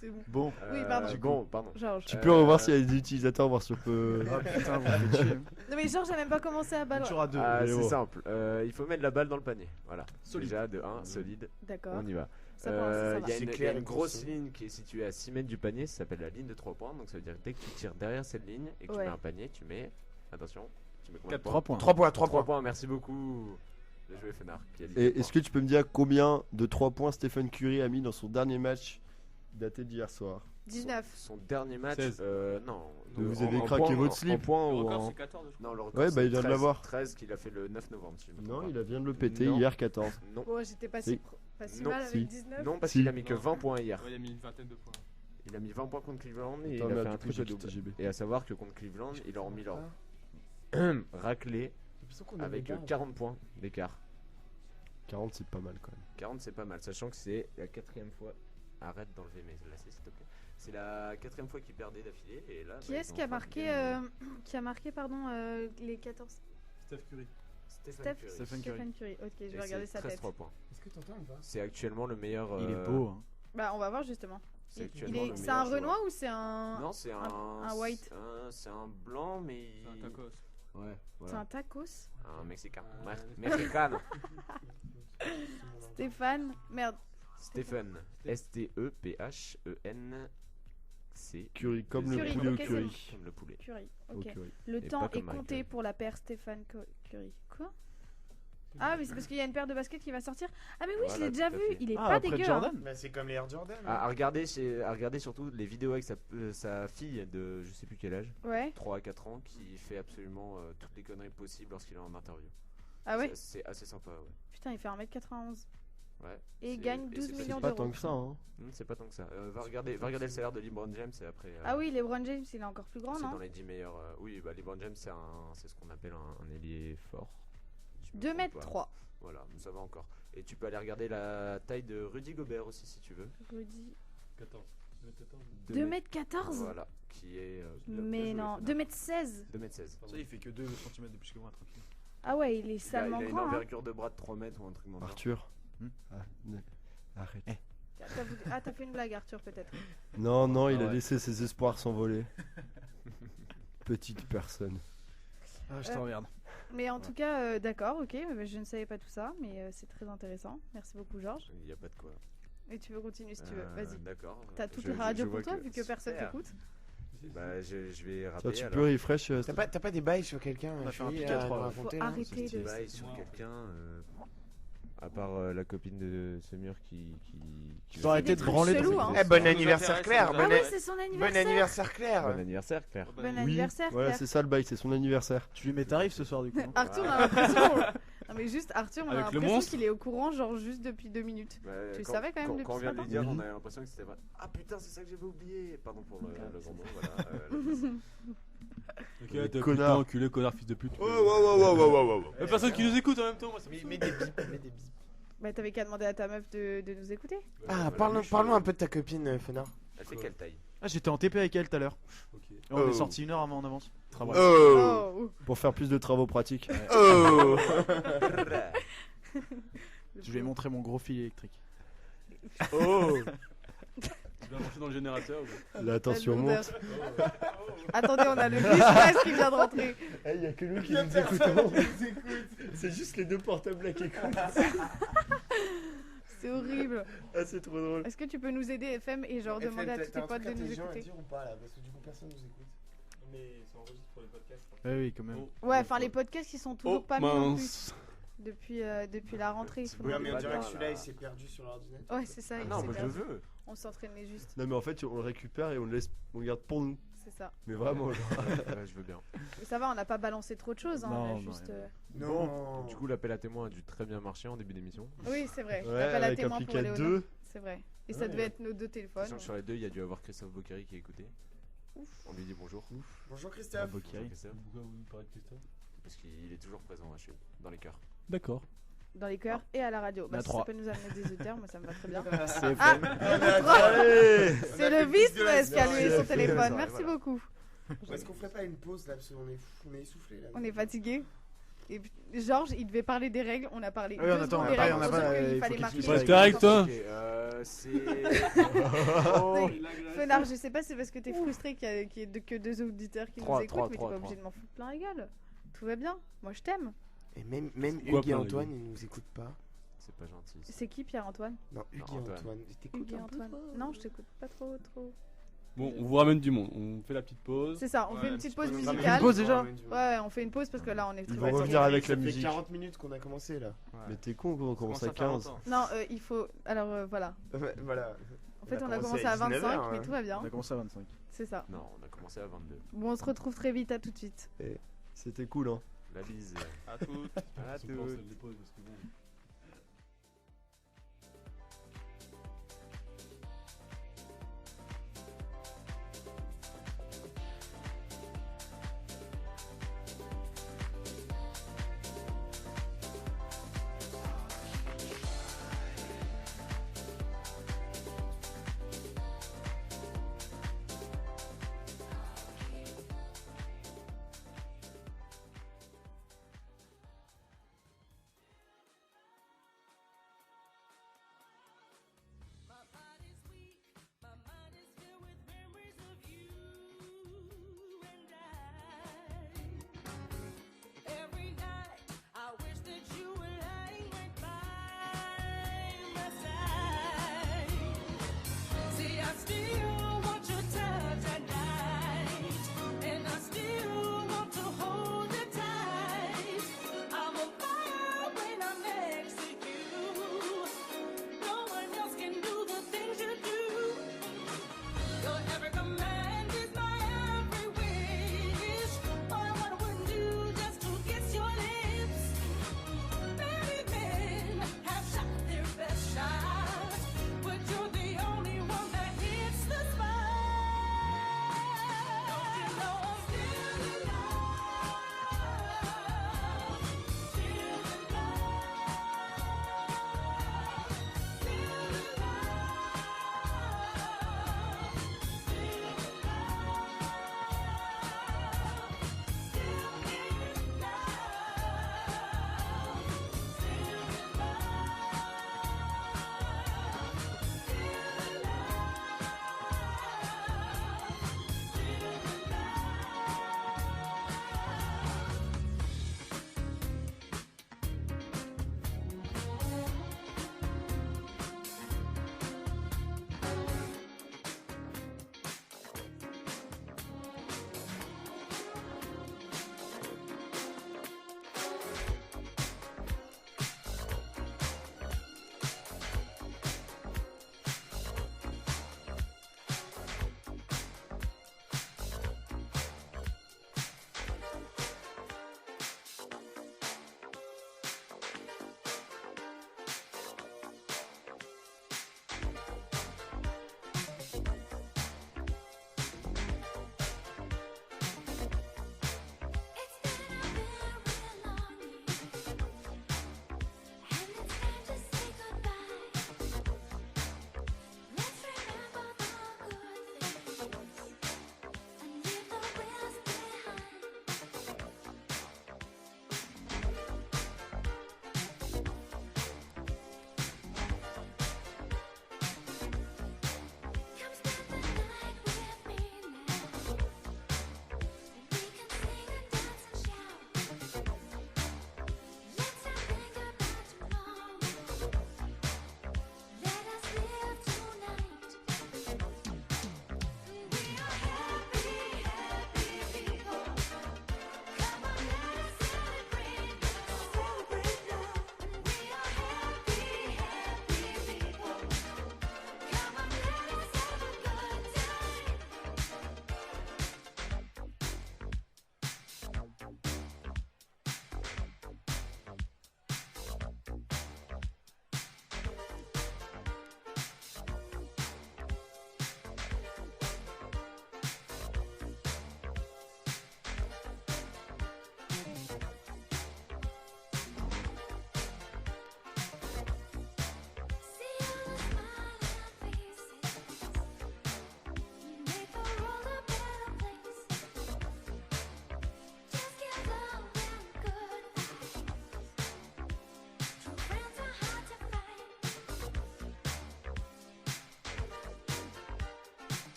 C: C'est bon.
G: Bon.
C: Oui, pardon.
E: Bon, pardon.
C: Georges.
B: Tu peux revoir s'il y a des utilisateurs, voir si on peut.
G: Ah putain, vous me faites chier.
C: Non, mais Georges a même pas commencé à balle.
G: Toujours à deux.
E: Ah,
B: Mais
E: c'est
B: bon.
E: simple. Il faut mettre la balle dans le panier. Voilà.
G: Solide.
E: Déjà, de 1, solide.
C: D'accord.
E: On y va.
C: Ça, pour l'instant, ça
E: Il y a
C: marche.
D: C'est
E: une,
D: clair
E: il y a
D: et
E: une grosse
D: concis.
E: ligne qui est située à 6 mètres du panier, ça s'appelle la ligne de 3 points. Donc ça veut dire que dès que tu tires derrière cette ligne et que tu
C: Ouais.
E: mets un panier, tu mets. Attention, tu mets combien de
G: 3 points.
D: 3 points,
E: 3
D: 3 points.
E: points, merci beaucoup. Bien joué, Fenard. Qui a dit
B: Et
E: 4
B: est-ce que tu peux me dire combien de 3 points Stephen Curry a mis dans son dernier match daté d'hier soir?
C: 19.
E: Son dernier match
A: 16.
E: Non.
B: Donc vous
E: en-
B: avez
E: en
B: craqué
E: points-
B: votre
E: en
B: slip.
E: points
F: Le
E: ou
F: record,
E: en.
F: c'est 14, je crois.
E: Non, le record,
B: Ouais, bah,
E: c'est
B: il vient de
E: 13,
B: l'avoir.
E: 13 qu'il a fait le 9 novembre. Si je me trompe
B: Non,
E: pas.
B: il vient de le péter
E: Non.
B: hier 14.
E: Non.
C: Oh, j'étais pas
B: Si.
C: si, pas si
E: Non,
C: mal avec
B: si.
C: 19.
E: Non, parce
B: Si.
E: qu'il a mis que 20 points hier.
F: Ouais, il a mis une vingtaine de points.
E: Il a mis 20 points contre Cleveland et
B: Attends,
E: il a
B: mais
E: fait
B: du
E: un
B: coup, j'ai
E: triple double.
B: quitté JB.
E: Et à savoir que contre Cleveland, ils leur ont mis leur raclé avec 40 points d'écart.
B: 40, c'est pas mal quand même.
E: 40, c'est pas mal, sachant que c'est la 4ème fois. Arrête d'enlever mes lacets, s'il te plaît. C'est la 4ème fois qu'ils perdaient d'affilée. Et là,
C: Qui
E: bah,
C: est-ce
E: ils
C: qui a
E: ont
C: marqué,
E: enfin
C: qui a marqué pardon, les 14
A: Steph Curry.
E: Stephen Curry.
G: Stephen Curry.
C: Stephen Curry. Ok, je
E: Et
C: vais regarder
E: c'est
C: sa tête.
E: 13-3 points.
D: Est-ce que t'entends ou pas?
E: C'est actuellement le meilleur.
G: Il est beau. Hein.
C: Bah, on va voir justement.
E: C'est
C: Il
E: actuellement
C: est...
E: le
C: C'est un
E: meilleur
C: Renoir
E: joueur.
C: ou c'est un.
E: Non, c'est
C: un white.
E: C'est un blanc, mais.
F: C'est un tacos.
E: Ouais,
C: C'est
E: voilà.
C: un tacos
E: Un mexicain. Mexicano.
C: Stéphane. Merde.
E: Stephen. S-T-E-P-H-E-N-C.
B: Curry, comme le
C: Curry,
B: poulet au
C: ok, c'est
B: curry.
C: bon.
E: Comme le poulet.
C: Curry.
B: Au
C: Ok.
B: curry.
C: Le
E: Et
C: temps
E: pas
C: est
E: comme
C: compté
E: Michael.
C: pour la paire Stéphane Curry. Quoi? Ah, mais c'est parce qu'il y a une paire de baskets qui va sortir. Ah, mais oui, je
E: Voilà,
C: l'ai déjà
E: tout à
C: vu.
E: fait.
C: Il est
G: Ah,
C: pas
G: après
C: dégueu.
G: Jordan.
C: Hein.
D: Bah, c'est comme les Air Jordan. hein.
E: À regarder surtout les vidéos avec sa fille de je sais plus quel âge,
C: Ouais.
E: 3 à 4 ans, qui fait absolument toutes les conneries possibles lorsqu'il est en interview.
C: Ah ouais.
E: C'est assez sympa, ouais.
C: Putain, il fait 1m91.
E: Ouais.
C: Et il
E: C'est-
C: gagne
E: et
C: 12
E: c'est pas-
C: millions
B: C'est pas
C: d'euros.
B: tant que ça, hein.
E: C'est pas tant que ça. Va regarder le salaire de LeBron James et après.
C: Ah oui, LeBron James, il est encore plus grand,
E: C'est
C: non?
E: dans les 10 meilleurs. Oui, bah LeBron James, c'est ce qu'on appelle un ailier fort. Si je me
C: 2
E: trompe
C: m
E: pas.
C: 3.
E: Voilà, ça va encore. Et tu peux aller regarder la taille de Rudy Gobert aussi si tu veux.
C: Rudy.
A: 14.
C: 2 m 14.
E: Voilà, qui est.
C: Mais non, 2 m 16.
E: 2m16.
G: Ça, il fait que 2 cm de plus que moi, tranquille.
C: Ah ouais, il est
E: Il a
C: salement
E: une
C: grand. Hein.
E: envergure de bras de 3 mètres ou un truc comme ça.
B: Arthur.
G: Hmm
B: Ah, arrête.
C: T'as fait une blague, Arthur, peut-être.
B: Non, non, il
G: Ah
B: a
G: ouais.
B: laissé ses espoirs s'envoler. Petite personne.
G: Ah, je t'emmerde.
C: Mais en tout cas, d'accord, ok. Je ne savais pas tout ça, mais c'est très intéressant. Merci beaucoup, Georges.
E: Il n'y a pas de quoi.
C: Et tu veux continuer si tu veux. Vas-y.
E: D'accord.
C: T'as toute
E: Je-
C: la
E: je-
C: radio
E: je
C: pour
E: vois
C: toi,
E: que-
C: vu que personne
E: Super.
C: t'écoute.
E: Bah, je vais
B: Tiens,
E: rappeler.
B: tu
E: alors.
B: peux refresh.
D: T'as pas des bails sur quelqu'un?
G: On a fait un
D: Chérie,
G: pick à
D: à
G: trois,
D: nous
G: ouais.
D: raconter,
C: Faut
D: là
C: arrêter
E: Petit
C: de.
E: bail sur quelqu'un. À part la copine de Semur qui.
G: Faut arrêter
C: des
G: de
C: trucs
G: branler.
C: chelous,
G: dans
C: hein.
G: ses
D: Eh, bon
F: Ça nous
D: anniversaire
F: intéresse,
D: Claire,
F: ça nous
C: Ah oui,
F: intéresse.
C: c'est son
D: Bon
C: anniversaire.
D: anniversaire Claire.
E: Bon anniversaire, Claire.
C: Bon
G: Oui,
C: anniversaire,
B: Voilà,
C: Claire.
B: c'est ça le bail, c'est son anniversaire.
G: Tu lui mets tarif ce soir, du coup.
C: Arthur, on a l'impression. Non, mais juste, Arthur, on a
A: Avec le
C: l'impression
A: monstre.
C: qu'il est au courant, genre juste depuis 2 minutes.
E: Ouais,
C: Tu le savais quand même depuis
E: Quand on
C: ce
E: vient de lui
C: matin
E: dire,
B: Oui.
E: on a l'impression que c'était vrai. Ah putain, c'est ça que j'avais oublié. Pardon pour le grand mot, voilà.
A: Ok,
B: Les
A: t'as
B: connards.
A: putain, enculé, connard, fils de pute.
D: wow.
A: Y'a personne qui nous écoute en même temps, moi ça me
D: Mais
A: saoule.
D: des bips, mais des bips.
C: Bah, t'avais qu'à demander à ta meuf de nous écouter.
D: Ah, parlons un peu de ta copine, Fenard.
E: Elle fait quelle taille?
G: Ah, j'étais en TP avec elle tout à l'heure.
A: Ok.
G: On
D: Oh.
G: est sorti 1 heure avant en avance. Travail.
D: Oh.
B: Pour faire plus de travaux pratiques.
D: Oh.
G: Je lui ai montré mon gros fil électrique.
D: Oh.
A: Tu vas brancher dans le générateur ou quoi?
B: La tension
C: La
B: monte.
C: lourdeur. Attendez, on a le business qui vient de rentrer.
B: Il y a que nous qui nous écoutons. C'est juste les deux portables là qui écoutent.
C: C'est horrible.
B: Ah, c'est trop drôle.
C: Est-ce que tu peux nous aider, FM, et genre demander à tous tes potes de nous
D: à
C: écouter?
D: dire ou pas là? Parce que du coup, personne nous écoute.
E: Mais ça enregistre pour les podcasts.
G: Oui, quand même.
C: Ouais, enfin les podcasts ils sont toujours pas mis non plus
A: mince.
C: depuis la rentrée. Il
E: C'est
C: faut
D: Oui,
C: nous
D: mais on
C: aider.
D: dirait que
E: là.
D: celui-là il s'est perdu sur l'ordinateur.
C: Ouais, c'est ça. il
E: Non,
C: s'est
E: moi je
C: perdu.
E: veux.
C: On s'entraînait juste.
B: Non, mais en fait, on le récupère et on le garde pour nous.
C: C'est ça.
B: Mais vraiment, genre.
E: Ouais, je veux bien.
C: Mais ça va, on n'a pas balancé trop de choses. Hein,
G: Non,
C: on a
G: non,
C: juste.
G: rien.
D: Non.
E: Du coup, l'appel à témoins a dû très bien marcher en début d'émission.
C: Oui, c'est vrai.
B: Ouais,
C: T'as pas la
B: avec
C: témoin
B: un
C: pour aller
B: piquet
C: au
B: 2.
C: C'est vrai. Et ça
B: Ouais.
C: devait être nos deux téléphones.
E: Sachant que sur les deux, il y a dû avoir Christophe Bocchery qui a écouté. On lui dit bonjour.
D: Bonjour
A: Ah,
D: Christophe.
E: Bonjour, Christophe.
A: Pourquoi vous parlez de Christophe?
E: Parce qu'il est toujours présent à HU, dans les cœurs.
A: D'accord.
C: Dans les cœurs et à la radio. Bah,
G: à
C: si ça
G: trois.
C: peut nous amener des auditeurs, moi ça me va très bien.
G: C'est
C: Ah,
B: Allez
C: c'est le vice qui a
B: soirée.
C: loué son téléphone.
E: Soirée,
C: Merci
E: voilà.
C: beaucoup.
D: Est-ce qu'on ferait pas une pause là? Parce qu'on est essoufflé là.
C: On est fatigué. Et Georges, il devait parler des règles. On a parlé
G: Oui, on
C: 2
G: attend,
C: secondes
G: on
C: des
G: a
C: règles.
G: pas- on a
C: pour
G: pas-
C: dire qu'il
G: il
C: fallait
G: faut
C: marquer
G: qu'il
C: les
G: se
A: T'es avec toi?
E: Ok, c'est. Oh,
C: Fenard, je sais pas, c'est parce que t'es frustré qu'il y ait que 2 auditeurs qui
E: Trois,
C: nous écoutent,
E: trois,
C: mais t'es
E: trois,
C: pas
E: trois.
C: obligé de m'en foutre plein la gueule. Tout va bien. Moi je t'aime.
D: Et même
A: Quoi,
D: Hugues et
A: plein,
D: Antoine,
A: les
D: ils nous écoutent pas.
E: c'est pas gentil. ça.
C: C'est qui Pierre-Antoine?
D: Non, Hugues
E: Non,
D: et
E: Antoine.
D: Antoine. T'écoutes
C: Hugues et
D: un peu,
C: Antoine.
D: toi
C: Non, je t'écoute pas trop.
A: Bon, on vous ramène du monde. On fait la petite pause.
C: C'est ça, on
F: Ouais,
C: fait une
F: un
C: petite
F: petit
C: pause
F: peu.
C: musicale.
G: Une pause déjà?
C: Ouais, on fait une pause parce que là on est très
B: Ils vont
C: fatigués.
B: revenir avec la
D: Ça fait
B: musique.
D: 40 minutes qu'on a commencé là.
B: Mais t'es con, on commence à
F: Ça faire
B: 15.
F: longtemps.
C: Non, il faut. Alors voilà.
D: Voilà.
C: En fait, on a commencé à 25,
D: 19h,
C: mais
D: hein.
C: tout va bien.
G: On a commencé à 25.
C: C'est ça.
E: Non, on a commencé à 22.
C: Bon, on se retrouve très vite, à tout de suite.
B: C'était cool, hein.
E: La bise.
F: À toutes.
E: À
A: Je pense
E: toutes.
A: à des pauses parce que bon.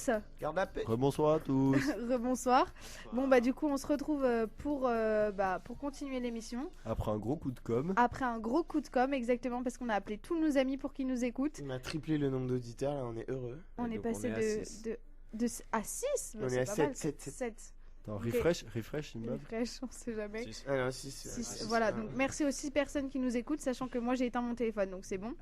C: tous.
D: Garde la paix.
B: Rebonsoir à tous.
C: Rebonsoir. Bon bah du coup on se retrouve pour continuer l'émission.
B: Après un gros coup de com.
C: Après un gros coup de com', exactement, parce qu'on a appelé tous nos amis pour qu'ils nous écoutent.
D: On a triplé le nombre d'auditeurs, là on est heureux.
C: On
E: Et
C: est
E: donc,
C: passé
E: on est à 6.
C: à 6.
D: On est à 7.
B: Attends,
C: Ok.
B: refresh, il me
C: Refresh, on sait jamais.
D: Ah non, 6.
C: Six. Voilà, donc merci aux 6 personnes qui nous écoutent, sachant que moi j'ai éteint mon téléphone, donc c'est bon.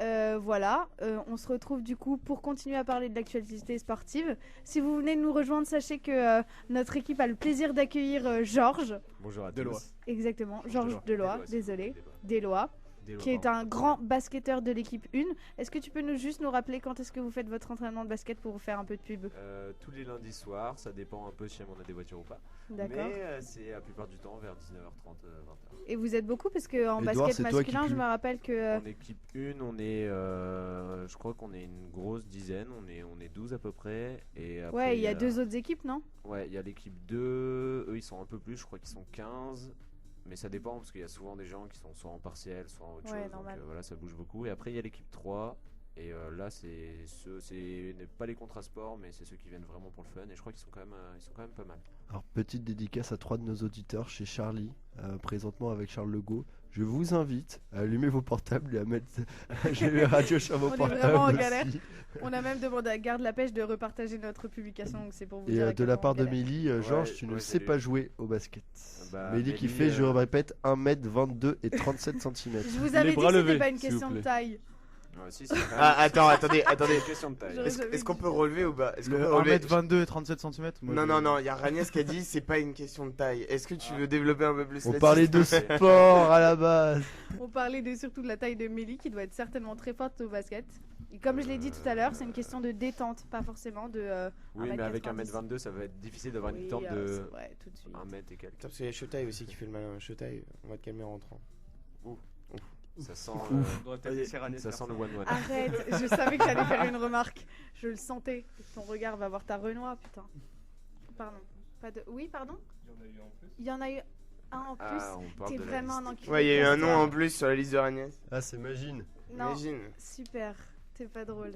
C: Voilà, on se retrouve du coup pour continuer à parler de l'actualité sportive. Si vous venez de nous rejoindre, sachez que notre équipe a le plaisir d'accueillir Georges.
E: Bonjour à
A: Delois.
E: tous.
C: Exactement, Georges Delois, désolé, Delois,
E: Delois,
C: qui est
E: pardon.
C: un grand basketteur de l'équipe 1. Est-ce que tu peux juste nous rappeler quand est-ce que vous faites votre entraînement de basket pour vous faire un peu de pub?
E: Tous les lundis soirs, ça dépend un peu si on a des voitures ou pas.
C: D'accord.
E: Mais c'est la plupart du temps vers 19h30, 20h.
C: Et vous êtes beaucoup parce qu'en
B: Edouard,
C: basket
B: c'est toi qui
C: masculin, je
B: pue.
C: me rappelle que...
E: En équipe 1, on est, je crois qu'on est une grosse dizaine, on est 12 à peu près. Et après,
C: Ouais, il y a 2 autres équipes, non?
E: Ouais, il y a l'équipe 2, eux ils sont un peu plus, je crois qu'ils sont 15. Mais ça dépend parce qu'il y a souvent des gens qui sont soit en partiel, soit en autre
C: Ouais,
E: chose.
C: normal.
E: Donc voilà, ça bouge beaucoup. Et après, il y a l'équipe 3. Et là, c'est pas les contrats sport, mais c'est ceux qui viennent vraiment pour le fun. Et je crois qu'ils sont quand même pas mal.
B: Alors, petite dédicace à 3 de nos auditeurs chez Charlie, présentement avec Charles Legault. Je vous invite à allumer vos portables et à mettre j'ai les radios sur vos
C: On est
B: portables.
C: vraiment en
B: aussi.
C: galère. On a même demandé à Garde la Pêche de repartager notre publication, donc c'est pour vous
B: Et
C: dire à
B: de
C: quel
B: la
C: point
B: part
C: on
B: de
C: galère.
B: Mélie, Georges,
E: Ouais,
B: tu ne
E: ouais,
B: sais
E: j'ai
B: pas
E: lu.
B: jouer au basket.
E: Bah,
B: Mélie qui
E: Mélie,
B: fait, je répète, 1m22 et 37 cm.
C: Je vous avais dit
A: bras
C: que c'était
A: levés,
C: pas une
A: s'il
C: question
A: vous
C: de
A: plaît.
C: taille.
E: Ouais, si, c'est
D: Ah, attendez.
E: c'est une question de taille.
C: Je-
D: Est-ce qu'on peut relever ou pas? Est-ce qu'on
G: Le
D: peut relever
G: 1m22 et 37 cm.
D: Non, il y a Ragnès qui a dit c'est pas une question de taille. Est-ce que tu veux développer un peu plus
B: On
D: là-dessus,
B: parlait
D: s'il te
B: de
D: plaît
B: sport à la base.
C: On parlait surtout de la taille de Mélie qui doit être certainement très forte au basket. Et comme je l'ai dit tout à l'heure, c'est une question de détente, pas forcément de.
E: Oui, mais avec
C: 1m90.
E: 1m22, ça va être difficile d'avoir une
C: Oui,
E: tente de
C: c'est vrai, tout de suite.
E: 1 mètre et quelques.
D: Putain, parce qu'il y a Shotai aussi qui fait le malin. Shotai, on va te calmer en rentrant.
E: Ça sent,
F: Faudrait peut-être laisser Ranès
E: ça
F: faire
E: sent le
F: ça.
E: one-one.
C: Arrête, je savais que t'allais faire une remarque. Je le sentais. Ton regard va voir ta Renoir, putain. Pardon. Pas de... Oui, pardon. Il y en a eu un en plus.
E: Ah, on parle
C: T'es
E: de la
C: vraiment
E: liste.
C: un enculé.
D: Ouais, il y a eu un nom
C: Casse-toi.
D: en plus sur la liste de Ragnès.
B: Ah, c'est Magine.
C: Non,
D: Imagine.
C: super. T'es pas drôle.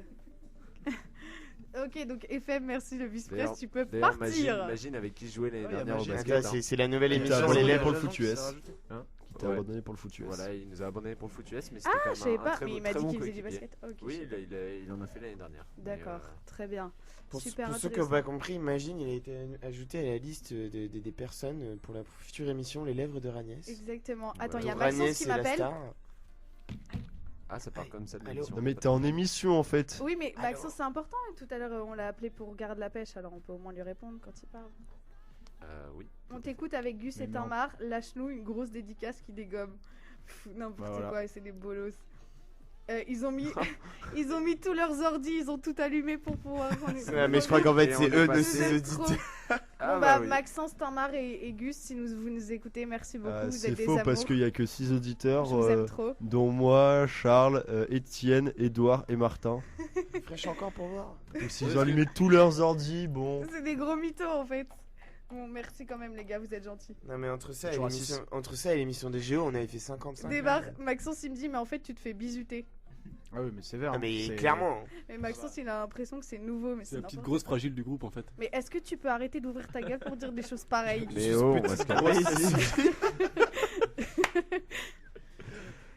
C: Ok, donc FM, merci le vice-presse,
E: D'ailleurs-
C: tu peux
E: D'ailleurs,
C: partir.
E: imagine avec qui je jouais l'année
G: Ouais, y a
E: dernière au
G: Magine.
E: basket.
D: Attends,
E: hein.
D: c'est la nouvelle
B: Il t'a
D: émission.
B: abandonné
D: Les
B: pour
D: lèvres.
B: le foot US.
E: Hein
B: Qui t'a
E: Ouais.
B: abandonné pour le foot US.
E: Voilà, il nous a abandonné pour le foot US, mais c'était
C: Ah,
E: quand
C: je
E: même
C: savais
E: un
C: pas,
E: très
C: mais
E: bon,
C: il m'a
E: très
C: dit
E: bon
C: qu'il faisait du
E: coéquipier.
C: basket. Ok,
E: Oui,
C: je sais pas.
E: il en a fait l'année dernière. Mais,
C: D'accord, très bien.
D: Pour
C: Super
D: ceux qui n'ont
C: intéressant.
D: pas compris, Imagine, il a été ajouté à la liste des personnes pour la future émission Les Lèvres de Ragnès.
C: Exactement.
E: Voilà.
C: Attends, il y a
D: Donc,
C: Maxence
D: Ragnès
C: qui
D: est la
C: m'appelle.
D: star.
E: Ah, ça part comme ça de
D: Allô
E: l'émission.
B: Non, mais t'es en émission en fait.
C: Oui, mais
D: Alors.
C: Maxence, c'est important. Tout à l'heure, on l'a appelé pour Garde la Pêche, alors on peut au moins lui répondre quand il parle.
E: Oui.
C: On t'écoute avec Gus
G: Mais
C: et
G: non.
C: Tamar. Lâche-nous une grosse dédicace qui dégomme. Pff, n'importe
G: Bah voilà.
C: quoi, c'est des bolos. Ils ont mis tous leurs ordis, ils ont tout allumé pour pouvoir.
D: Ouais, mais je crois qu'en fait,
E: Et
D: c'est
E: on est
D: eux
E: passé-
D: de
C: Vous
D: ces
C: êtes trop-
D: auditeurs.
E: Ah,
C: Bon,
E: bah
C: bah,
E: oui.
C: Maxence, Tamar et Gus, si vous nous écoutez, merci beaucoup. Vous
B: C'est
C: êtes des
B: faux parce
C: amours.
B: qu'il y a que 6 auditeurs,
C: Je vous aime trop.
B: dont moi, Charles, Étienne, Edouard et Martin.
D: Fraîche encore pour voir.
B: Donc s'ils ont allumé tous leurs ordis, bon.
C: C'est des gros mythos en fait. Bon, merci quand même, les gars, vous êtes gentils.
D: Non, mais entre ça, et
G: Toujours à
D: l'émission-
G: six.
D: entre ça et l'émission des Géos, on avait fait 55.
C: Débarque, Maxence, il me dit, mais en fait, tu te fais bisuter.
G: Ah oui, mais sévère.
D: Ah, mais
G: c'est-
D: clairement.
C: Mais Maxence, il a l'impression que c'est nouveau, mais
A: C'est
C: c'est
A: la petite
C: n'importe
A: grosse
C: quoi.
A: fragile du groupe en fait.
C: Mais est-ce que tu peux arrêter d'ouvrir ta gueule pour dire des choses pareilles?
E: Mais oh, on va se calmer
D: Grosse-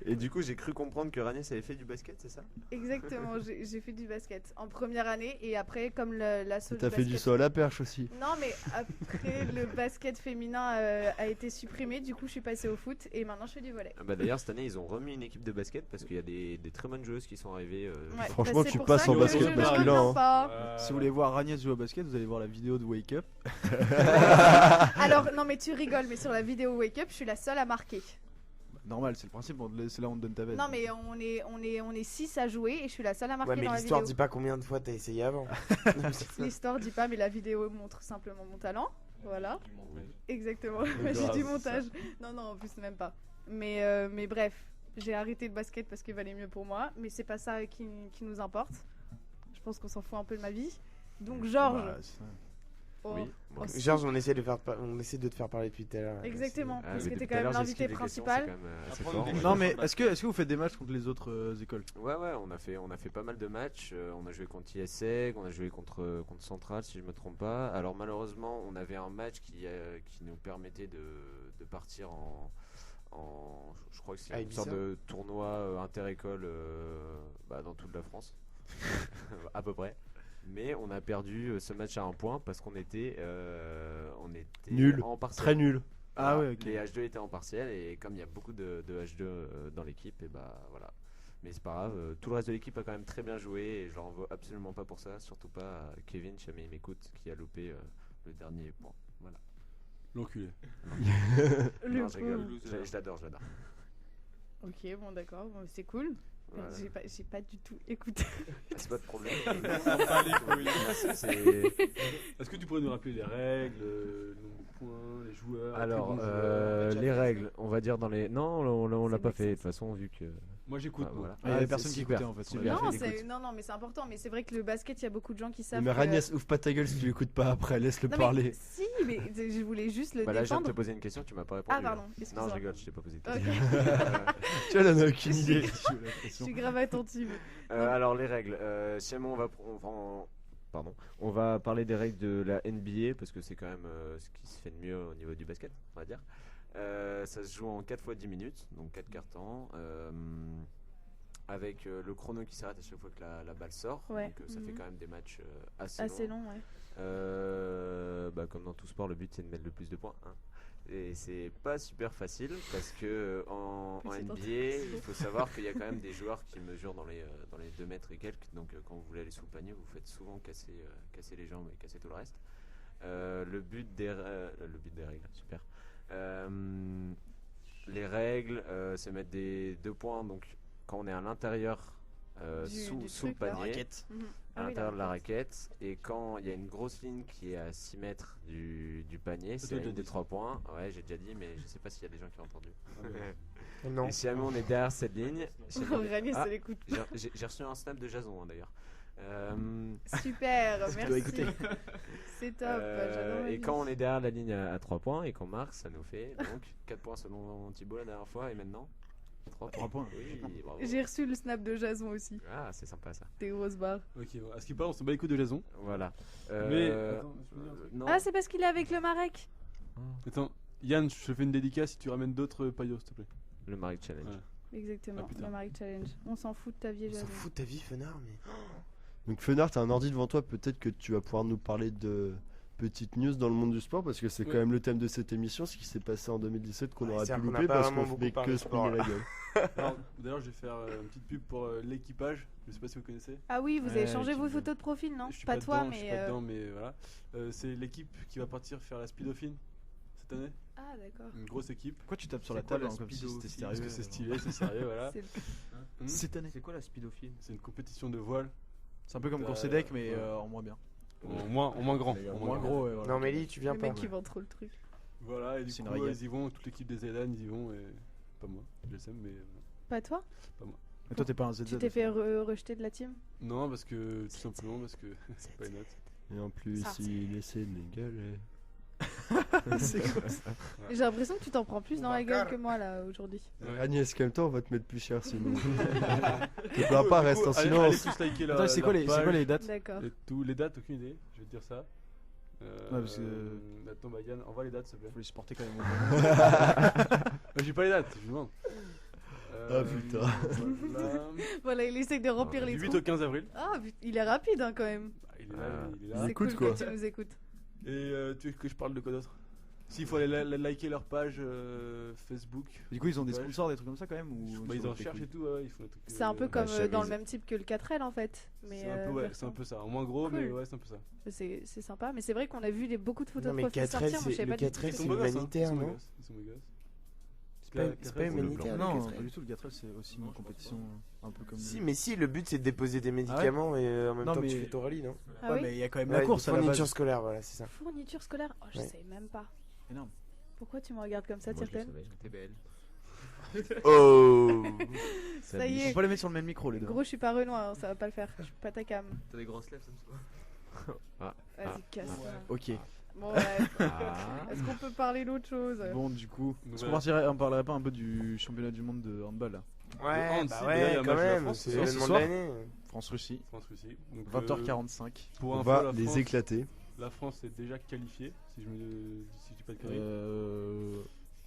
E: Et du coup, j'ai cru comprendre que Ragnès avait fait du basket, c'est ça?
C: Exactement, j'ai fait du basket en première année et après, comme l'assaut
B: T'as fait du saut à la perche aussi.
C: Non, mais après, le basket féminin a été supprimé, du coup, je suis passée au foot et maintenant je fais du volley.
E: Ah bah d'ailleurs, cette année, ils ont remis une équipe de basket parce qu'il y a des très bonnes joueuses qui sont arrivées.
C: Ouais,
B: Franchement,
C: bah, c'est
B: tu
C: pour
B: passes
C: ça
B: en
C: que
B: basket
C: je ne
B: masculin,
C: reviens
B: hein.
C: pas.
G: Si vous voulez voir Ragnès jouer au basket, vous allez voir la vidéo de Wake Up.
C: Alors, non, mais tu rigoles, mais sur la vidéo Wake Up, je suis la seule à marquer.
G: Normal, c'est le principe, c'est là où on te donne ta veste.
C: Non, mais on est 6 à jouer et je suis la seule à marquer
D: Ouais, mais
C: dans la
D: l'histoire
C: vidéo.
D: dit pas combien de fois t'as essayé avant.
C: L'histoire dit pas, mais la vidéo montre simplement mon talent. Voilà. Exactement.
B: grave,
C: J'ai du
B: ça.
C: montage. Non, en plus, même pas. Mais bref, j'ai arrêté le basket parce qu'il valait mieux pour moi. Mais c'est pas ça qui nous importe. Je pense qu'on s'en fout un peu de ma vie. Donc, Georges,
G: Bah, c'est-
C: Oh.
E: Oui. Bon.
C: Oh,
D: Georges, on essaie de te faire parler depuis tout à l'heure.
C: Exactement,
E: Ah,
C: parce
E: mais
C: que t'es
E: depuis
C: quand
E: tout à
C: même
E: l'heure,
C: l'invité
E: j'esquive les questions,
C: principal.
E: c'est quand même assez
F: Apprendre
E: fort.
F: des
G: Non, mais est-ce que vous faites des matchs contre les autres écoles?
E: Ouais, on a fait pas mal de matchs. On a joué contre ISEG, on a joué contre Central, si je me trompe pas. Alors malheureusement, on avait un match qui nous permettait de partir je crois que c'est une
D: Ibiza.
E: sorte de tournoi inter-école dans toute la France, à peu près. Mais on a perdu ce match à un point parce qu'on était
B: Nul.
E: en partiel.
B: Très nul.
G: Ah
E: Voilà,
G: ouais, ok.
E: Les H2 étaient en partiel et comme il y a beaucoup de H2 dans l'équipe, et bah voilà. Mais c'est pas grave, tout le reste de l'équipe a quand même très bien joué et je leur en veux absolument pas pour ça, surtout pas à Kevin, si jamais il m'écoute, qui a loupé le dernier point. Voilà.
A: L'enculé.
C: Le
E: Non, je rigole,
C: pauvre.
E: je l'adore.
C: Ok, bon d'accord, bon, c'est cool.
E: Voilà.
C: J'ai pas du tout écouté.
E: C'est pas de problème.
A: Est-ce que tu pourrais nous rappeler les règles, le nombre de points, les joueurs?
E: Alors,
A: les bons joueurs
E: les règles, on va dire dans les. Non, on l'a
C: C'est
E: pas fait de
C: Maxence.
E: toute façon, vu que.
A: Moi j'écoute.
E: Ah,
A: moi.
E: voilà.
G: Il y avait
E: Ah,
G: personne
E: c'est
G: qui
E: super,
G: écoutait en fait.
E: super.
C: Non,
E: Écoute.
C: non, mais c'est important. Mais c'est vrai que le basket, il y a beaucoup de gens qui savent.
B: Mais
C: que-
B: Ragnès, ouvre pas ta gueule si tu l'écoutes pas après, laisse-le
C: Non, mais
B: parler.
C: si, mais je voulais juste le
E: Bah là, je viens de
C: défendre.
E: te poser une question, tu m'as pas répondu.
C: Ah, pardon,
E: Non,
C: excuse-moi.
E: je rigole, je t'ai pas posé de
C: Ok.
E: question.
B: Tu vois, elle en a aucune idée.
C: Je suis grave attentive.
E: Alors les règles, si jamais on va parler des règles de la NBA parce que c'est quand même ce qui se fait de mieux au niveau du basket, on va dire. Ça se joue en 4 fois 10 minutes, donc 4 quarts temps, avec le chrono qui s'arrête à chaque fois que la balle sort.
C: Ouais.
E: Donc ça fait
C: Mhm.
E: quand même des matchs assez
C: Assez
E: longs.
C: long, ouais.
E: Comme dans tout sport, le but c'est de mettre le plus de points, hein. Et c'est pas super facile parce que en
C: Oui, c'est
E: NBA,
C: tentant.
E: il faut savoir qu'il y a quand même des joueurs qui mesurent dans les 2 mètres et quelques. Donc quand vous voulez aller sous le panier, vous faites souvent casser les jambes et casser tout le reste. Le but des règles, super. Les règles, c'est mettre des 2 points. Donc quand on est à l'intérieur,
C: Du
E: sous le
C: truc, là.
E: panier,
C: Mhm.
E: à
C: Ah oui,
E: l'intérieur de la
C: raquette.
E: raquette, et quand il y a une grosse ligne qui est à 6 mètres du panier,
A: Ça
E: c'est la
A: doit
E: ligne des
A: être
E: 3 points. Ouais, j'ai déjà dit, mais je sais pas s'il y a des gens qui ont entendu.
D: Non.
E: Et si jamais on est derrière cette ligne, si jamais-
C: Ragnès,
E: Ah,
C: ça l'écoute.
E: j'ai reçu un snap de Jason, hein, d'ailleurs.
C: Super,
G: dois
C: merci.
G: écouter.
C: C'est top. j'adore
E: Et
C: Ragnès.
E: quand on est derrière la ligne à 3 points et qu'on marque, ça nous fait donc 4 points selon Thibaut la dernière fois, et maintenant 3
G: points.
E: Oui, bravo.
C: J'ai reçu le snap de Jason aussi.
E: Ah, c'est sympa ça.
C: Des grosses barres.
A: Ok, bon, à ce qui parle, on s'en bat les couilles de Jason.
E: Voilà.
A: Mais. Attends, je peux dire un truc
E: non.
C: Ah, c'est parce qu'il est avec le Marek.
A: Attends, Yann, je te fais une dédicace si tu ramènes d'autres paillots, s'il te plaît.
E: Le Marek Challenge.
A: Ouais.
C: Exactement,
A: Ah, putain.
C: le Marek Challenge. On s'en fout de ta vie,
D: On s'en
C: Jason.
D: fout de ta vie, Fenard, mais.
B: Donc Fenard, t'as un ordi devant toi, peut-être que tu vas pouvoir nous parler de petites news dans le monde du sport parce que c'est
A: Ouais.
B: quand même le thème de cette émission, ce qui s'est passé en 2017 qu'on
D: Ouais,
B: aurait pu
D: c'est-à-dire qu'on
B: louper
D: n'a pas
B: parce
D: vraiment
B: qu'on
D: beaucoup
B: fait
D: parlé
B: que
D: de sport,
B: sprinter la gueule.
A: Alors, d'ailleurs, je vais faire une petite pub pour l'équipage. Je sais pas si vous connaissez.
C: Ah oui, vous avez
G: Ouais,
C: changé vos
G: l'équipe de-
C: photos de profil, non
A: Je suis
C: Pas toi,
A: dedans, je suis
C: mais.
A: pas dedans, mais voilà. C'est l'équipe qui va partir faire la Speedophine cette année.
C: Ah, d'accord.
A: Une grosse équipe.
G: Pourquoi tu tapes sur
F: C'est
G: la
F: quoi
G: table
F: la
G: hein, comme si c'était
F: speedophile
G: sérieux
A: Parce que c'est stylé, c'est sérieux, voilà.
C: C'est-
A: Hmm.
G: Cette année.
F: C'est quoi la speedophile?
A: C'est une compétition de voile.
G: C'est un peu comme Course Deck, mais
A: ouais.
G: en moins bien.
A: En moins grand.
G: En
A: en
G: moins gros, ouais, voilà.
D: Non, Mélie, tu viens
C: Le
D: pas.
C: mec qui vend trop le truc.
A: Voilà, et du
G: C'est
A: coup,
G: une régate.
A: ils y vont, toute l'équipe des Elan, ils y vont, et pas moi, je le sais, mais.
C: Pas toi
G: Mais toi, t'es pas un ZZ.
C: Tu t'es fait rejeter de la team
A: Non, parce que, tout simplement, parce que c'est pas une note.
B: Et en plus,
C: Ça,
B: il essaie de gueuler.
G: C'est quoi ça?
C: J'ai l'impression que tu t'en prends plus dans la gueule que moi là aujourd'hui.
B: Agnès, calme-toi, on va te mettre plus cher sinon. Te plains pas, reste en
A: Allez
B: silence.
A: tous liker la.
G: Attends, c'est quoi les dates?
C: D'accord.
A: Les dates, aucune idée, je vais te dire ça.
G: parce que-
A: Attends, bah Yann, envoie les dates s'il te plaît.
G: Faut les supporter quand même.
A: J'ai pas les dates, je demande.
B: Ah, putain.
A: Voilà.
C: Voilà, il essaie de remplir les
A: Du 8
C: trous.
A: au 15 avril.
C: Ah, il est rapide hein, quand même.
A: Bah, il est là, il est là.
C: C'est
B: écoute,
C: cool
B: quoi.
C: que tu nous écoutes.
A: Et tu veux que je parle de quoi d'autre? S'il faut aller liker leur page Facebook.
G: Du coup, ils ont des
A: Ouais.
G: sponsors, des trucs comme ça quand même ou
A: Bah, ils
G: sont
A: en
G: des
A: recherchent
G: couilles
A: et tout, ouais, ils font des trucs.
C: C'est un peu comme
E: chemise.
C: dans le même type que le 4L en fait. Mais
A: C'est un peu, ouais, c'est
C: version-
A: un peu ça. En moins gros,
C: Cool.
A: mais ouais, c'est un peu ça.
C: C'est sympa, mais c'est vrai qu'on a vu beaucoup de photos
D: Non,
C: de
D: mais
C: profil
D: 4L,
C: sortir. Moi, je
D: c'est-
C: savais
D: le
C: pas du tout
D: 4L,
C: que
D: c'est
A: Ils sont
C: c'était-
A: beaux gosses, hein.
D: humanitaire,
A: Ils sont beaux
D: non
A: gosses, ils sont beaux gosses.
D: C'est pas humanitaire.
G: Non,
D: le
G: pas
D: 4L.
G: du tout. Le 4L, c'est aussi une compétition un peu comme.
D: Si, mais si, le but c'est de déposer des médicaments et en même
G: Non,
D: temps que tu
G: mais-
D: fais ton rallye, non
C: Ah
G: Ouais,
C: oui
G: mais il y a quand même
D: Ouais,
G: la course à la
D: fourniture
G: base.
D: scolaire, voilà, c'est ça.
C: Fourniture scolaire Oh, je
D: Ouais.
C: savais même pas.
G: Énorme.
C: Pourquoi tu me regardes comme ça,
E: Moi, je le
C: Tirten
E: savais.
F: T'es belle.
D: Oh
C: Ça y
G: Faut
C: est.
G: pas les mettre sur le même micro les deux.
C: Gros, je suis pas Renoir, hein, ça va pas le faire. Je suis pas ta cam.
F: T'as des grosses lèvres, ça me voit.
C: Vas-y, casse-toi.
G: Ok.
C: Bon, bref.
E: Ah.
C: Est-ce qu'on peut parler d'autre chose
G: Bon, du coup, est-ce qu'on
A: voilà.
G: on parlerait pas un peu du championnat du monde de handball là?
D: Ouais,
A: hand,
D: bah
A: si,
D: ouais,
A: d'ailleurs, il y a un
D: quand
A: match de la
D: même,
A: France
D: c'est
A: ce soir.
D: l'événement de
G: Ce soir.
D: l'année.
G: France-Russie,
A: France-Russie. Donc,
G: 20h45.
A: Pour
B: On
A: info,
B: va
A: la
B: les
A: France,
B: éclater.
A: la France est déjà qualifiée, si je dis pas de conneries.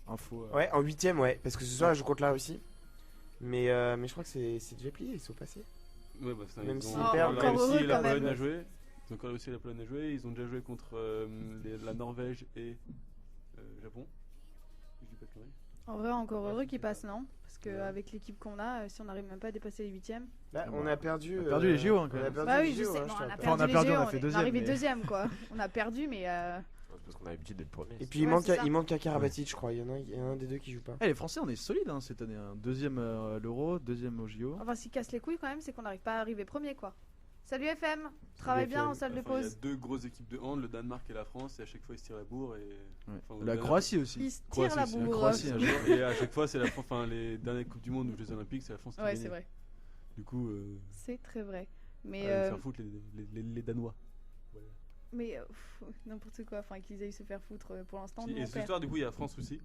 G: Info.
D: Ouais, en 8ème, ouais, parce que ce soir, elle joue contre la Russie. Mais je crois que c'est déjà plié, ils sont passés.
A: Ouais, bah, ça,
D: Même
A: ils
D: s'ils
A: ont
D: perdent,
A: la
C: encore
A: Russie
C: heureux
A: et la
C: quand même.
A: Pologne à jouer. Ils ont encore aussi la Pologne à jouer. Ils ont déjà joué contre la Norvège et Japon. Je dis pas de conneries.
C: En vrai, encore
A: Ouais,
C: heureux
A: c'est
C: qu'ils
A: ça.
C: passent, non? Parce qu'avec l'équipe qu'on a, si on n'arrive même pas à dépasser les 8ème.
D: Là, on a perdu.
G: On a perdu les JO, hein, quand
D: on a
G: même.
D: perdu
C: Bah
D: les
C: oui, je
D: JO,
C: sais.
D: hein,
C: Bon,
D: je te
C: on a
D: rappelle.
C: perdu,
G: Enfin, on a
C: les
G: perdu,
C: JO,
G: on a fait
C: est
G: deuxième,
C: arrivé
G: mais-
C: deuxième, quoi. On a perdu, mais.
E: C'est parce qu'on a l'habitude d'être premier.
D: Et puis il
C: Ouais,
D: manque,
C: c'est ça.
D: il manque un Karabatic, je crois. Il y en a un des deux qui joue pas.
G: Eh, les Français, on est solides hein, cette année. Hein. Deuxième à l'Euro, deuxième au JO.
C: Enfin, ce qui casse les couilles quand même, c'est qu'on n'arrive pas à arriver premier, quoi. Salut FM, travaille bien en salle de
A: Enfin, il y a
C: pause.
A: deux grosses équipes de hand, le Danemark et la France, et à chaque fois ils se tirent la bourre. Et...
G: Ouais.
A: Enfin,
G: La
A: au
G: Croatie aussi.
C: Ils se tirent la
A: Croatie,
C: bourre.
G: Croatie, un jour.
A: Et à chaque fois, c'est la France. Enfin, les dernières Coupes du Monde ou Jeux Olympiques, c'est la France qui
C: Ouais,
A: gagne.
C: c'est vrai.
A: Du coup,
C: C'est très vrai. Mais,
A: allez faire foutre les Danois. Voilà.
C: mais n'importe quoi. Enfin, qu'ils aillent se faire foutre pour l'instant.
A: Si,
C: nous,
A: et
C: on
A: ce
C: perd.
A: soir, du coup, il y a France-Russie.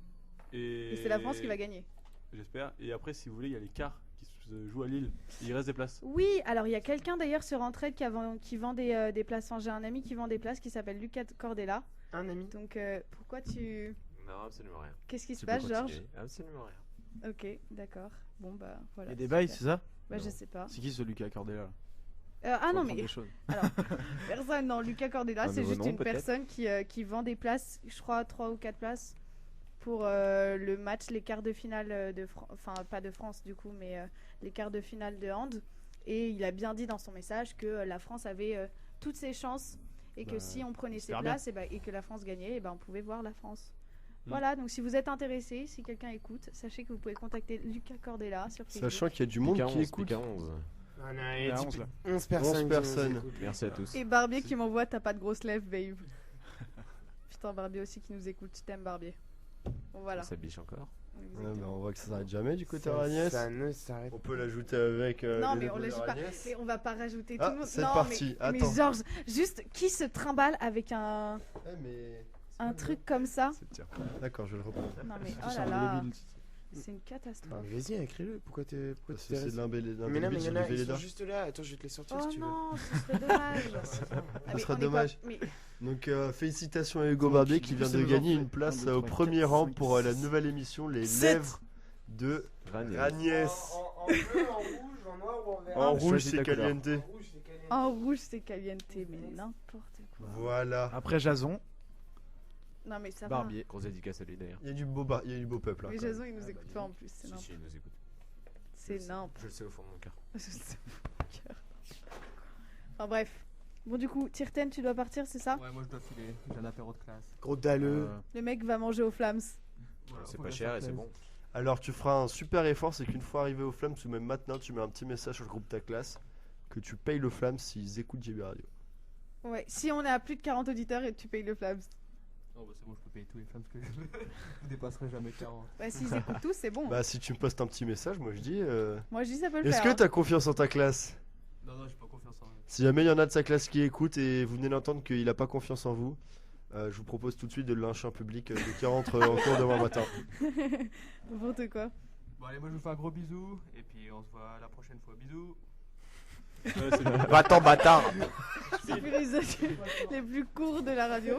C: Et c'est la France qui va gagner.
A: J'espère. Et après, si vous voulez, il y a les quarts qui se jouent à Lille. Il reste des places.
C: Oui, alors il y a quelqu'un d'ailleurs sur Entraide qui vend des places. Enfin, j'ai un ami qui vend des places qui s'appelle Lucas Cordella.
D: Un ami.
C: Donc pourquoi tu.
E: Non, absolument rien.
C: Qu'est-ce qui se
E: Tu peux
C: passe, Georges?
E: continuer. Absolument rien.
C: Ok, d'accord. Bon, bah voilà.
G: Il y a des bails,
C: super.
G: c'est ça?
C: Bah,
E: Non.
C: je sais pas.
G: C'est qui ce Lucas Cordella là?
C: Ah non,
G: Faut
C: mais
G: apprendre des choses.
C: personne, non. Lucas Cordella,
E: Un
C: c'est
E: nouveau
C: juste
E: nom,
C: une
E: peut-être
C: personne qui vend des places, je crois 3 ou 4 places pour le match, les quarts de finale de France. Enfin, pas de France du coup, mais les quarts de finale de hand. Et il a bien dit dans son message que la France avait toutes ses chances et que
G: Bah,
C: si on prenait ses
G: j'espère bien.
C: places et que la France gagnait, et ben on pouvait voir la France.
A: Mm.
C: Voilà, donc si vous êtes intéressé, si quelqu'un écoute, sachez que vous pouvez contacter Lucas Cordella sur Facebook.
B: Sachant qu'il y a du monde
E: Pique à
B: qui
E: 11,
B: écoute.
E: pique à 11.
D: On a
G: Il y a 11 là.
D: 11 personnes. qui nous
B: personnes.
D: écoutent.
E: Merci à tous.
C: Et Barbier qui m'envoie t'as pas de grosse lèvres, babe. Putain, Barbier aussi qui nous écoute, je t'aime Barbier. Bon voilà.
E: On s'abiche encore.
B: Ouais,
C: Exactement.
B: mais on voit que ça s'arrête jamais du côté
D: Ça-
B: Agnès.
D: Ça ne s'arrête
B: On peut l'ajouter avec.
C: Non,
B: les
C: mais on
B: lèvres
C: l'ajoute
B: de
C: pas.
B: Agnès.
C: Mais on va pas rajouter
B: Ah,
C: tout le monde.
B: c'est
C: Non,
B: parti,
C: mais
B: attends.
C: Georges, juste qui se trimballe avec un
B: mais.
C: truc comme ça?
B: D'accord, je vais le reprendre.
C: Non mais
G: C'est
C: oh
G: un
C: là là,
G: débile.
C: c'est une catastrophe.
D: Bah, vas-y, écris-le. Pourquoi t'es
B: Parce
D: t'es
B: que c'est
D: resté-
B: l'un
D: Mais non, mais il y en a, ils sont juste là. Attends, je vais te les sortir
C: Oh
D: si tu veux.
C: non, ce serait dommage. Ah, mais
B: serait
C: on est
B: dommage.
C: pas- mais
B: Donc félicitations à Hugo
G: Donc,
B: Barbier
G: du
B: qui
G: coup,
B: vient
G: ça
B: de
G: nous en
B: gagner
G: fait
B: une place
G: 1, 2,
B: au
G: 3,
B: premier
G: 4,
B: rang
G: 5,
B: pour la
G: 6.
B: nouvelle émission Les
C: 7.
B: Lèvres de
E: Agnès.
B: Agnès.
D: En bleu, en rouge, en noir ou en vert
B: En rouge
E: Choisis
B: c'est
E: ta couleur.
B: Caliente.
D: En rouge, c'est caliente.
C: en rouge c'est caliente, mais n'importe quoi.
B: Voilà.
G: Après Jason,
C: Non mais ça
G: Barbier.
E: Grosse dédicace à lui d'ailleurs.
B: Il y a du beau peuple.
C: va.
B: hein,
C: Mais
B: quand même.
C: Jason il nous écoute pas en plus, c'est
E: Si,
C: n'importe.
E: si, il nous écoute.
C: C'est n'importe.
E: Je le sais au fond de mon cœur.
C: Je sais pas, cœur. Enfin bref. Bon du coup, Tirten, tu dois partir, c'est ça?
F: Ouais, moi je dois filer. J'ai un apéro de classe.
D: Gros dalleux.
C: Le mec va manger aux flammes.
F: Voilà,
E: C'est
F: faut
E: pas
F: bien
E: cher
F: faire
E: et c'est
F: plaisir.
E: bon.
B: Alors tu feras un super effort, c'est qu'une fois arrivé au Flammes ou même maintenant, tu mets un petit message sur le groupe de ta classe que tu payes le Flammes s'ils écoutent JB Radio.
C: Ouais, si on est à plus de 40 auditeurs et tu payes le flammes.
F: Oh bah c'est bon, je peux payer tous les flammes que je veux. Vous dépasserez jamais 40.
C: Bah s'ils écoutent tous, c'est bon.
B: Bah si tu me postes un petit message, moi je dis
C: Moi je dis ça peut le
B: est-ce
C: faire.
B: que
C: hein.
B: t'as confiance en ta classe?
F: Non, non, j'ai pas confiance en eux.
B: Si jamais il y en a de sa classe qui écoute et vous venez d'entendre qu'il a pas confiance en vous, je vous propose tout de suite de le lyncher en public dès qu'il rentre en cours demain matin.
C: N'importe quoi.
F: Bon, allez, moi je vous fais un gros bisou. Et puis on se voit la prochaine fois. Bisous.
A: Ouais, c'est bien.
D: Va-t'en, bâtard.
C: C'est plus les plus courts de la radio.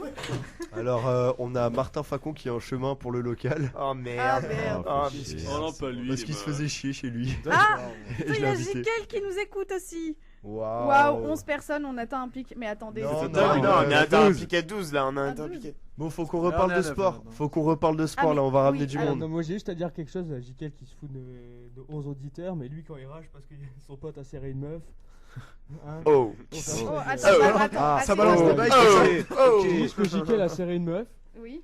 B: Alors on a Martin Facon qui est en chemin pour le local
D: Oh
C: Ah
D: merde.
C: merde.
D: Oh,
E: Chier.
D: biscuit.
A: Oh non, pas lui.
B: parce
A: il est
B: qu'il se
A: pas-
B: faisait chier chez lui.
C: Ah
B: Et
C: Putain,
B: je
C: il
B: l'ai
C: y a
B: invité.
C: Jikel qui nous écoute aussi.
B: Waouh.
C: Waouh, 11 personnes, on atteint un pic. Mais attendez,
B: Non,
C: c'est
B: non,
C: pas-
D: Non,
B: non,
D: on a atteint un
B: 12.
D: pic à 12 là. On a
C: Ah,
D: atteint un
C: 12.
D: pic à...
B: Bon, faut qu'on
G: Là, on
B: reparle
G: est
B: de
G: à neuf,
B: sport.
G: maintenant.
B: Faut qu'on reparle de sport
C: Ah,
B: là, on va
C: mais-
B: ramener
C: oui,
B: du
C: alors,
B: monde.
H: Non, moi j'ai juste à dire quelque chose, Jikel qui se fout de 11 auditeurs, mais lui quand il rage parce que son pote a serré une meuf. Hein,
D: Oh.
C: Oh,
H: on
C: attends,
D: Oh.
C: attends,
B: Ah,
G: ça
C: attends.
G: balance le bail.
D: Oh.
H: C'est juste que Jikel a serré une meuf.
C: Oui.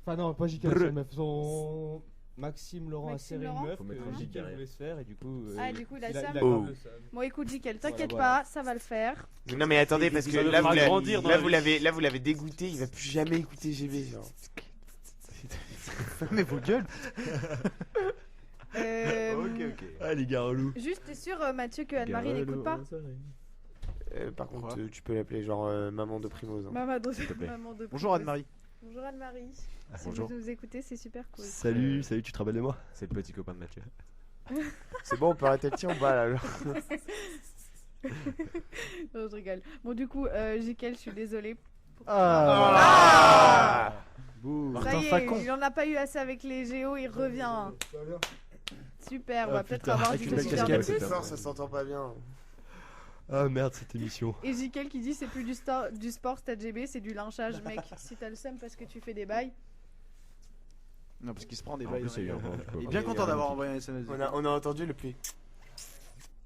H: Enfin non, pas Jikel a serré une meuf, son Maxime Laurent
C: Maxime
H: a serré
C: Laurent.
H: une meuf
E: Faut
H: que
E: mettre un
H: Jikel
E: derrière.
H: voulait se faire et du coup...
C: Ah, du coup, il a
H: il a
C: Sam.
H: grave
D: Oh.
H: le seum.
C: Bon, écoute, Jikel, t'inquiète
H: Voilà.
C: pas, ça va le faire.
D: Non mais attendez parce que
A: Ça le
D: là
A: fera
D: vous l'avez-
A: grandir dans
D: là
A: la
D: vous
A: vie.
D: l'avez là vous l'avez dégoûté, il va plus jamais écouter GB genre.
G: Mais vos gueules.
C: Euh,
B: Ok. Ah les gars relous.
C: Juste, t'es sûr, Mathieu, que Anne-Marie n'écoute pas?
D: Par contre, tu peux l'appeler genre maman de Primoz. Hein.
C: Maman de
E: plaît.
C: maman de
G: Bonjour
C: Primoz.
G: Anne-Marie.
C: Bonjour Anne-Marie. Si
E: Bonjour.
C: vous nous écoutez, c'est super cool.
B: Salut, salut, tu te rappelles de moi?
E: C'est le petit copain de Mathieu.
D: C'est bon, on peut arrêter le tir ou pas là?
C: Non, je rigole. Bon, du coup, Jikel, je suis désolée.
D: Ah
G: Bouh.
C: Ça
G: Martin
C: y est,
G: Facon.
C: il en a pas eu assez avec les géos, il revient. Super, on va peut-être
B: putain,
C: avoir
G: avec
C: du
G: une belle
C: super
G: casquette.
C: plus.
E: c'est
D: Non, ça s'entend pas bien.
B: Ah merde, cette émission.
C: Et Jikel qui dit c'est plus du sport stade GB, c'est du lynchage, mec. Si t'as le seum parce que tu fais des bails.
G: Non, parce qu'il se prend des
E: En
G: bails.
E: plus,
G: dans la
E: il y a eu
G: gueule.
E: un peu-
G: Il est bien
E: il y a
G: content
E: un
G: d'avoir
E: petit-
G: envoyé un SMS.
D: On a entendu le pluie.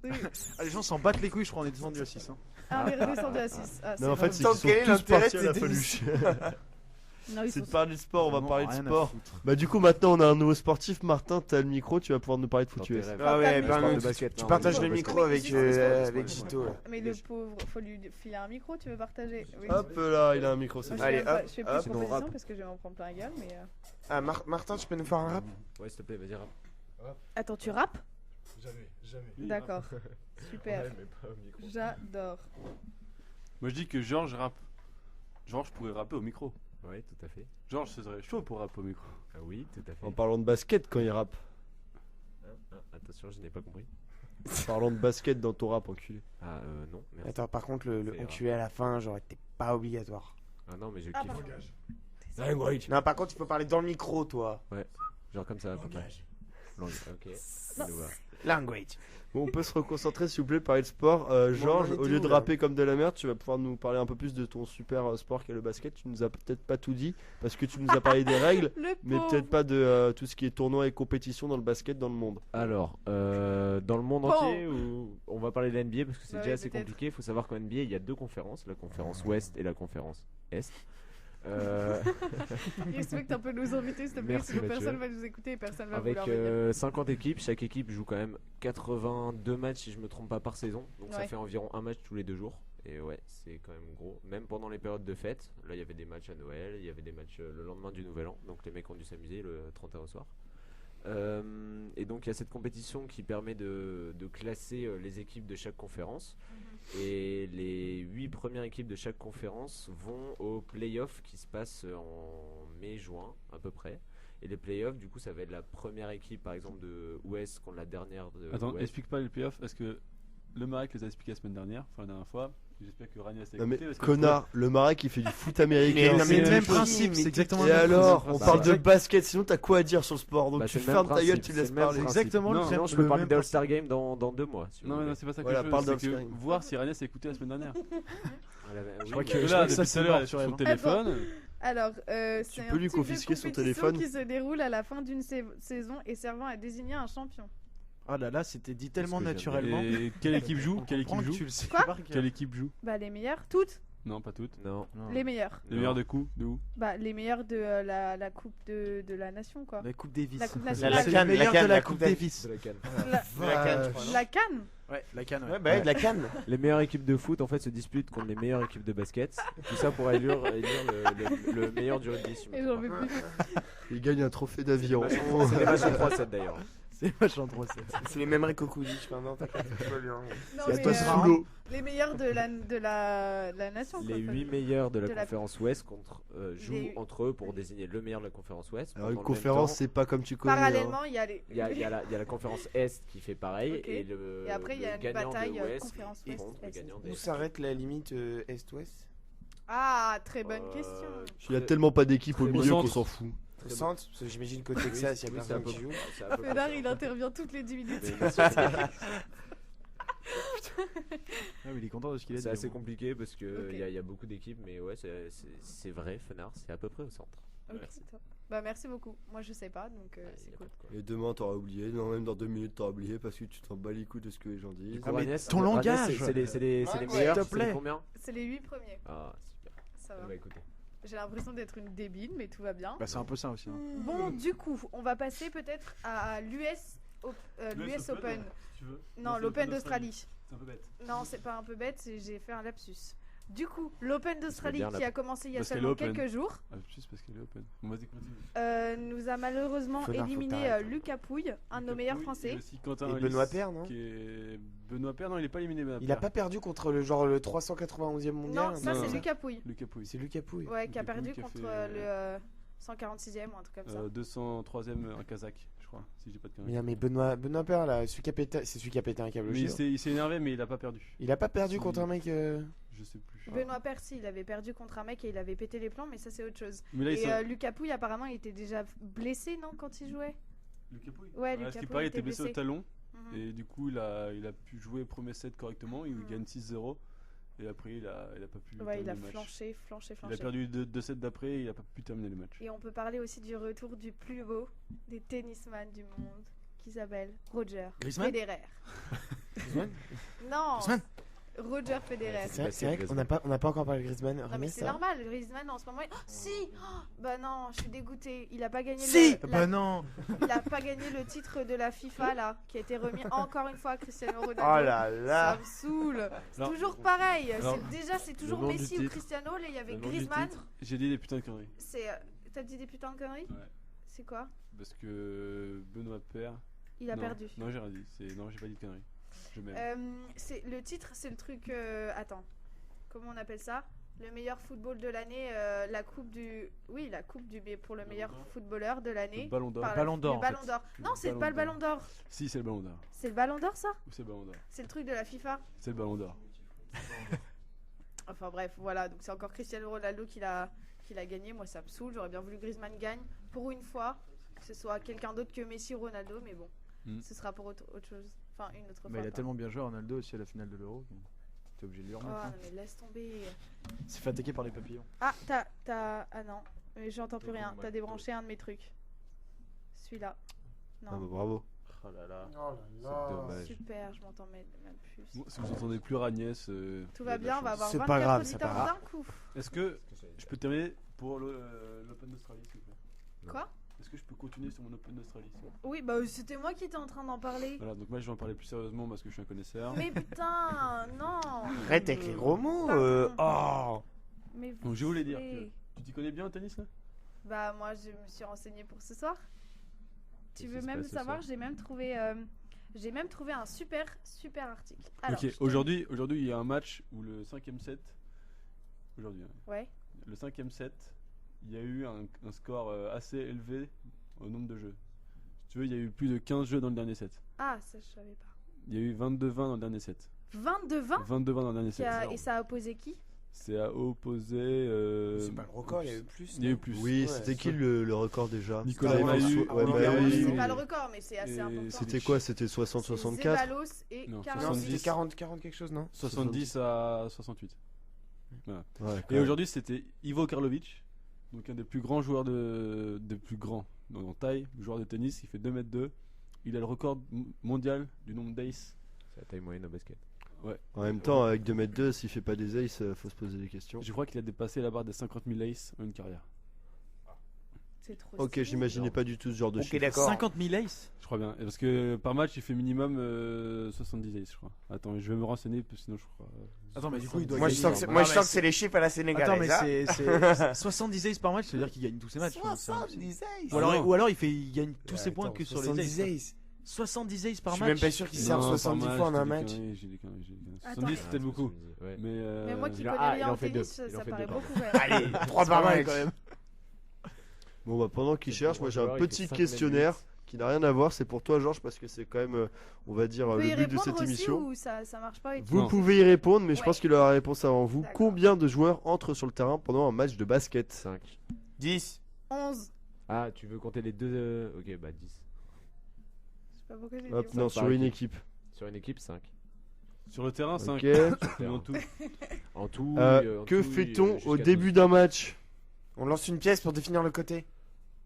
C: Oui.
G: Ah, les gens s'en battent les couilles, je crois, on est descendu à 6. Hein.
C: Ah, on est redescendu à 6. Ah, c'est
B: Non, en fait,
C: bon.
B: c'est
D: Tant
B: qu'ils sont
D: quel est
B: tous
D: l'intérêt
B: partis
D: de
B: à la
D: cette
B: faluche.
C: Non, ils
B: C'est
C: sont-
B: de parler de sport, on va
G: Non,
B: parler de
G: rien à
B: sport.
G: foutre.
B: Bah du coup maintenant on a un nouveau sportif, Martin, t'as le micro, tu vas pouvoir nous parler de
E: Dans
B: foot
E: tes
B: US.
E: rêves.
D: Ah ouais,
C: calme,
D: bah,
E: je parle de
D: tu-
E: basket,
D: tu
E: non,
D: partages
E: on
D: le
E: parle de
D: micro
E: basket.
D: avec Gito là.
C: Mais le pauvre, faut lui filer un micro, tu veux partager. Oui.
B: Hop là, il a un micro, c'est
C: Moi,
B: bon.
D: Allez,
C: je fais,
D: hop,
C: je fais plus
B: hop.
C: de
E: Sinon,
C: propositions
E: rap.
C: parce que je vais m'en prendre plein la gueule, mais.
D: Ah, Martin, tu peux nous faire un rap?
E: Ouais, s'il te plaît, vas-y, rap.
C: Attends, tu rappes?
A: Oui,
C: D'accord. Super.
E: Ouais, mais pas au micro.
C: J'adore.
A: Moi je dis que Georges rappe. Georges pourrait rapper au micro.
E: Ouais, tout à fait.
A: Georges ce serait chaud pour rapper au micro.
E: Ah oui, tout à fait.
B: En parlant de basket quand il rappe.
E: Attention, je n'ai pas compris.
B: En parlant de basket dans ton rap, enculé.
E: Ah non, merci.
D: Attends, par contre, le
E: C'est
D: enculé à la fin, genre, était pas obligatoire.
E: Ah non, mais je
C: Ah,
E: kiffe.
C: pardon.
D: Non, par contre, il faut parler dans le micro, toi.
E: Genre comme ça, à peu près. Ok.
C: Non.
E: Ça nous va.
D: Language.
B: Bon, on peut se reconcentrer s'il vous plaît, parler de sport. Georges,
D: on était
B: au lieu
D: où,
B: de
D: là
B: rapper comme de la merde, tu vas pouvoir nous parler un peu plus de ton super sport qu'est le basket. Tu nous as peut-être pas tout dit parce que tu nous as parlé des règles,
C: Le
B: mais
C: pauvre.
B: peut-être pas de tout ce qui est tournoi et compétition dans le basket dans le monde.
E: Alors, dans le monde
C: Bon.
E: entier, on va parler de la NBA parce que c'est
C: Bah
E: déjà
C: oui,
E: assez
C: peut-être.
E: compliqué. Il faut savoir qu'en NBA, il y a deux conférences, la conférence Ouest et la conférence Est.
C: Respecte un peu nos invités, s'il te plaît,
E: Merci,
C: sinon
E: Mathieu.
C: personne va nous écouter et personne va
E: Avec
C: vouloir venir.
E: 50 équipes, chaque équipe joue quand même 82 matchs si je me trompe pas par saison. Donc ça
C: Ouais.
E: fait environ un match tous les 2 jours. Et ouais, c'est quand même gros. Même pendant les périodes de fête, là il y avait des matchs à Noël, il y avait des matchs le lendemain du Nouvel An. Donc les mecs ont dû s'amuser le 31 au soir. Et donc il y a cette compétition qui permet de classer les équipes de chaque conférence. Et les 8 premières équipes de chaque conférence vont aux playoffs qui se passent en mai-juin à peu près. Et les playoffs, du coup, ça va être la première équipe par exemple de Ouest contre la dernière de
A: Attends,
E: Ouest.
A: explique pas les playoffs parce que le Marek les a expliqué la semaine dernière, enfin la dernière fois. J'espère que Rania s'est
B: Non mais
A: écouté. parce que
B: connard, le Marek il fait du foot américain.
D: non,
G: C'est le
D: mais
G: même
D: chose.
G: principe,
D: Mais
G: c'est exactement
B: Et
G: le même
B: alors,
G: principe.
B: on
E: Bah,
B: parle de
E: exact-
B: basket, sinon t'as quoi à dire sur le sport? Donc
E: Bah,
B: tu
E: c'est le même
B: fermes ta gueule,
E: principe,
B: tu
E: c'est
B: laisses
E: le même
B: parler.
E: principe.
G: Exactement
A: Non,
G: le
E: Sinon,
G: même.
E: je peux
G: le
E: parler
G: même
E: d'All-Star Game dans 2 mois. Si vous
A: Non,
E: voulez.
A: non, c'est pas ça que
B: Voilà,
A: je veux.
B: parle
A: C'est
B: d'All-Star
A: que
B: Game.
A: voir si Rania s'est écouté la semaine dernière.
E: Je
G: crois que-
A: Que
G: je
A: là,
G: crois que
A: depuis
G: ça,
A: tout
G: c'est
A: à l'heure,
G: mort
A: elle est
G: sur
A: sur son
G: elle.
A: téléphone.
C: Alors, c'est
B: peux
C: un
B: lui
C: type de
B: confisquer son
C: compétition
B: téléphone
C: qui se déroule à la fin d'une saison et servant à désigner un champion.
G: Oh là là, c'était dit tellement
E: que j'aime
G: naturellement.
A: Et quelle équipe joue
G: On
A: Quelle
G: comprend
A: équipe
G: que
A: joue
G: tu le sais
C: Quoi
G: par cœur.
A: Quelle équipe joue
C: Bah, les meilleurs, toutes
A: Non, pas toutes.
E: Non.
G: Non.
C: les meilleurs.
A: Les meilleurs de coups, de où
C: Bah, les meilleurs de la Coupe de la Nation, quoi.
G: La Coupe Davis.
C: La Coupe
D: La
C: nationale.
D: Cannes,
G: Le meilleur
D: la
G: de la
D: Cannes,
G: Coupe
D: la Coupe
G: Davis.
E: De la canne.
C: La,
D: La Cannes, je crois, non
C: la Cannes.
G: Ouais, la Cannes.
D: Ouais, bah ouais, de la canne.
E: Les meilleures équipes de foot en fait se disputent contre les meilleures équipes de basket. Tout ça pour élire le meilleur du rugby. si je me
C: Et
E: trompe
C: j'en
E: pas.
C: veux plus.
B: Il gagne un trophée d'avion.
E: C'est des matchs en 3-7 d'ailleurs.
G: C'est vachement trop ça.
D: C'est les mêmes Rikokoudich maintenant, t'inquiète, tout va bien.
C: Non,
B: C'est
C: mais,
B: toi sous l'eau.
C: les meilleurs de la nation, quoi.
E: Les
C: Enfin,
E: 8 meilleurs de la
C: de la-
E: conférence Ouest jouent
C: Les-
E: entre eux pour désigner le meilleur de la conférence Ouest.
B: Alors
E: Pendant
B: une
E: le même
B: conférence
E: temps,
B: c'est pas comme tu connais. hein.
C: Parallèlement, il y a les.
E: il y a la conférence Est qui fait pareil
C: Ok.
E: et
C: après, il y a
E: le
C: une
E: gagnant
C: bataille,
E: de Ouest
C: conférence
E: qui
C: Ouest,
E: contre le
C: Est.
E: gagnant
D: Où
E: d'Est.
D: s'arrête la limite Est-Ouest?
C: Ah, très bonne question.
B: Il y a tellement pas d'équipe au
E: Très
B: milieu
A: bon
B: qu'on
A: centre.
B: s'en fout.
D: Au centre? Parce que j'imagine qu'au Texas, il y a
E: Oui, c'est à
D: personne
E: peu-
D: qui joue.
E: c'est à peu près
C: Fédard,
E: ça.
C: il intervient toutes les 10 minutes.
E: Mais bien sûr,
G: Ah, mais il est content de ce qu'il a dit.
E: c'est assez
G: hein.
E: compliqué parce que
C: Ok.
E: il y a beaucoup d'équipes, mais ouais, c'est vrai, Fenard, c'est à peu près au centre.
C: Ok,
E: Merci.
C: top. Bah, merci beaucoup. Moi, je sais pas, donc
E: Ouais, y
C: c'est
E: a
C: cool.
E: pas de quoi.
B: Et demain t'auras oublié, non même dans 2 minutes t'auras oublié parce que tu t'en bats les couilles de ce que les gens disent.
G: Ah, mais
E: Agnès,
G: ton
E: Agnès,
G: langage.
E: c'est les
D: Ouais,
E: meilleurs,
G: s'il te
E: c'est les
G: plaît.
E: combien
C: C'est les 8 premiers.
E: Ah, super.
C: Ça
E: Ah
C: va.
E: bah écoutez.
C: J'ai l'impression d'être une débile, mais tout va bien.
G: Bah, c'est un peu ça aussi. hein.
C: Bon, du coup, on va passer peut-être à l'US Open.
A: Tu veux
C: Non,
A: c'est
C: l'Open d'Australie.
A: C'est un peu bête.
C: Non, c'est pas un peu bête, j'ai fait un lapsus. Du coup, l'Open d'Australie
E: dire,
C: qui a commencé il y a
A: Parce qu'elle est
C: seulement
A: open.
C: quelques jours
A: Juste parce qu'elle est open. Bon, vas-y, continue.
C: nous a malheureusement
D: Faudra, faut que
C: éliminé
D: t'arrêtes.
C: Lucas Pouille, un de nos
A: Lucas
C: meilleurs
A: Pouille
C: Français.
A: Et aussi Quentin
D: Et
A: Alice,
D: Benoît Paire, non
A: Benoît Paire, non, il est pas éliminé. Benoît
D: Il a
A: Paire.
D: pas perdu contre le 391e mondial.
C: Non, ça
A: Non,
C: c'est
A: non.
C: Lucas Pouille.
A: Lucas Pouille.
D: C'est Lucas Pouille.
C: Ouais, qui a
A: Lucas
C: perdu
A: Pouille qui a
C: contre
A: fait,
C: le 146e ou un truc comme ça.
A: 203ème, un Kazakh, je crois, si j'ai pas de
D: Mais
A: conneries.
D: non, mais Benoît Paire, là, c'est celui qui a pété un câble au
A: Mais
D: JO.
A: il s'est énervé, mais il a pas perdu.
D: Il a pas perdu
A: Si.
D: contre un mec.
A: Je sais plus.
C: Benoît Percy, il avait perdu contre un mec et il avait pété les plombs, mais ça c'est autre chose.
A: Mais là, il
C: Et
A: s'est-
C: Lucas Pouille, apparemment, il était déjà blessé, non, quand il jouait
A: Lucas Pouille
C: Ouais, Lucas
A: ce qui
C: Pouille
A: paraît, il
C: était
A: était blessé au
C: blessé.
A: talon.
C: Mhm.
A: Et du coup, il a pu jouer premier set correctement. Il gagne 6-0. Et après, il a pas pu.
C: Ouais, il
A: terminer
C: a
A: le match.
C: flanché.
A: Il a perdu 2 sets d'après et il a pas pu terminer le match.
C: Et on peut parler aussi du retour du plus beau des tennisman du monde, qui s'appelle Roger
G: Griezmann
C: Federer.
D: Griezmann
C: Non,
G: Griezmann
C: Roger Federer.
D: C'est vrai qu'on n'a pas encore parlé de Griezmann.
C: Non mais
D: Remets
C: c'est
D: ça.
C: normal, Griezmann en ce moment. Si, oh, bah non, je suis dégoûtée. Il a pas gagné.
G: Si
C: le,
G: Bah non
C: il a pas gagné le titre de la FIFA là, qui a été remis encore une fois à Cristiano Ronaldo.
D: Oh là
C: Ça
D: là.
C: me saoule. C'est
A: Alors-
C: toujours pareil.
A: alors,
C: C'est toujours
A: nom du
C: Messi ou
A: titre.
C: Cristiano. Là, il y avait
A: Le nom du
C: Griezmann.
A: titre, j'ai dit des putains de conneries.
C: C'est. T'as dit des putains de conneries
A: Ouais.
C: C'est quoi
A: Parce que Benoît Paire.
C: Il a
A: non,
C: perdu.
A: Non, j'ai rien dit. Non, j'ai pas dit de conneries. Je m'aime.
C: C'est le titre, c'est le truc. Attends, comment on appelle ça? Le meilleur football de l'année, la coupe du. Oui, la coupe du pour le meilleur footballeur de l'année.
A: Le Ballon d'Or.
C: Par
G: Ballon d'Or,
C: Le
G: en
C: Ballon
G: fait.
C: d'Or. Non, c'est pas le Ballon d'Or.
A: Si, c'est le Ballon d'Or.
C: C'est le Ballon d'Or, ça?
A: Ou c'est le Ballon d'Or.
C: C'est le truc de la FIFA.
A: C'est le Ballon d'Or.
C: Enfin bref, voilà. Donc c'est encore Cristiano Ronaldo qui l'a gagné. Moi, ça me saoule. J'aurais bien voulu que Griezmann gagne pour une fois, que ce soit quelqu'un d'autre que Messi ou Ronaldo, mais bon, ce sera pour autre chose. Enfin, une autre fois.
G: Bah, il a
C: pardon.
G: tellement bien joué Ronaldo aussi à la finale de l'Euro. T'es obligé de lui
C: Oh
G: remettre. hein.
C: non, mais laisse tomber.
G: Il s'est fait attaquer par les papillons.
C: Ah, Ah non, mais j'entends plus rien. T'as débranché un de mes trucs. Celui-là.
B: Ah bah,
C: Non.
B: bravo.
E: Oh là là,
D: Oh
E: c'est
D: là là.
E: dommage.
C: Super, je m'entends même plus.
A: Bon, si vous entendez plus Ragnès.
C: Tout
A: vous
C: va
A: avez de la
C: bien, on va
A: chance.
C: avoir
D: C'est
C: 24
D: pas grave, c'est
C: auditeurs
D: pas
C: d'un coup.
A: Est-ce que je peux terminer pour l'Open d'Australie, s'il vous plaît?
C: Quoi?
A: Est-ce que je peux continuer sur mon Open d'Australie, s'il vous plaît?
C: Oui, bah c'était moi qui étais en train d'en parler.
A: Voilà, donc moi je vais en parler plus sérieusement parce que je suis un connaisseur.
C: Mais putain, non.
D: Arrête avec les gros mots. Oh.
C: Mais
A: Donc je voulais dire que
C: savez.
A: tu t'y connais bien au tennis là?
C: Bah moi je me suis renseignée pour ce soir. Tu
E: Qu'est-ce
C: veux
E: qui se
C: même
E: passe ce
C: savoir,
E: soir
C: j'ai même trouvé un super article. Alors,
A: Ok,
C: je te-
A: aujourd'hui il y a un match où le 5ème set. Aujourd'hui, hein,
C: Ouais.
A: le 5ème set, il y a eu un score assez élevé au nombre de jeux. Si tu veux, il y a eu plus de 15 jeux dans le dernier set.
C: Ah, ça je savais pas.
A: Il y a eu 22-20 dans le dernier set.
C: 22-20
A: 22-20 dans le dernier set.
C: et ça a opposé qui?
A: C'est à opposer.
D: C'est pas le record, il y a eu plus.
A: Il y a eu plus.
B: Oui,
D: Ouais,
B: c'était
D: c'est
B: qui le record déjà?
A: Nicolas
B: C'était
A: Mahut.
B: Ouais,
D: Ah,
B: bah
D: Nicolas
B: oui.
D: Mahut.
C: C'est pas le record, mais c'est assez
A: Et
C: important.
B: C'était quoi? C'était
C: C'est
B: 60-64?
C: Zeballos et
A: Non,
D: Non,
C: 40.
D: c'était 40 quelque chose, non?
A: 70 à 68.
B: Ouais, quand
A: Et
B: même.
A: aujourd'hui, c'était Ivo Karlovic, donc un des plus grands joueurs des plus grands en taille, joueur de tennis. Il fait 2m2. Il a le record mondial du nombre d'aces.
E: C'est la taille moyenne au basket.
B: En même temps, avec 2m2, s'il fait pas des aces, faut se poser des questions.
A: Je crois qu'il a dépassé la barre des 50 000 aces en une carrière.
C: C'est trop
B: Ok,
C: stylé.
B: j'imaginais pas du tout ce genre de
D: Ok,
B: chiffre.
D: d'accord.
G: 50 000 aces
A: Je crois bien. Et parce que par match, il fait minimum 70 aces, je crois. Attends, je vais me renseigner, parce que sinon je crois.
G: Attends, mais du coup, il doit
D: Moi, je
G: gagner.
D: sens que c'est- moi, je sens que c'est les chiffres à la sénégalaise.
G: Attends, mais
D: hein.
G: c'est 70 aces par match, ça veut dire qu'il gagne tous ses matchs. enfin, c'est un-
D: 70 aces.
G: Ou alors il gagne tous ses points
D: Attends,
G: que sur les
D: 70
G: aces.
D: aces.
G: 70 aces par
D: Je
G: match.
D: suis même pas sûr qu'il sert
A: Non, par
D: 70
A: match,
D: fois en un
A: j'ai des
D: match.
A: conneries, j'ai des conneries, j'ai des conneries.
C: Attends,
A: 70, c'est peut-être beaucoup.
E: Ouais.
C: Mais moi qui
E: il a-
C: connais
E: ah,
C: rien
E: il en
C: en
E: fait
C: tennis,
E: deux. Il en
C: ça
E: fait
C: paraît
E: deux,
C: beaucoup.
D: Allez, 3
G: C'est
D: par
G: pas mal,
D: match.
G: quand même.
B: Bon, bah pendant qu'il cherche, moi j'ai un
E: joueur, il fait
B: petit
E: 5
B: questionnaire
E: minutes.
B: qui n'a rien à voir. C'est pour toi, Georges, parce que c'est quand même, on va dire,
C: On peut
B: le
C: y
B: but de
C: répondre
B: cette
C: aussi
B: émission.
C: ou ça marche pas avec
B: Vous
A: Non.
B: pouvez y répondre, mais je
C: Ouais.
B: pense qu'il aura la réponse avant vous.
C: D'accord.
B: Combien de joueurs entrent sur le terrain pendant un match de basket?
E: 5.
D: 10.
C: 11.
E: Ah, tu veux compter les deux Ok, bah 10.
C: Je sais pas pourquoi j'ai dit
B: Hop,
C: 11.
B: non,
E: par
B: sur une
E: équipe.
B: équipe.
E: Sur une équipe, 5.
A: Sur le terrain, 5.
B: Ok.
A: En tout.
E: En tout.
B: Que fait-on au début d'un match?
D: On lance une pièce pour définir le côté.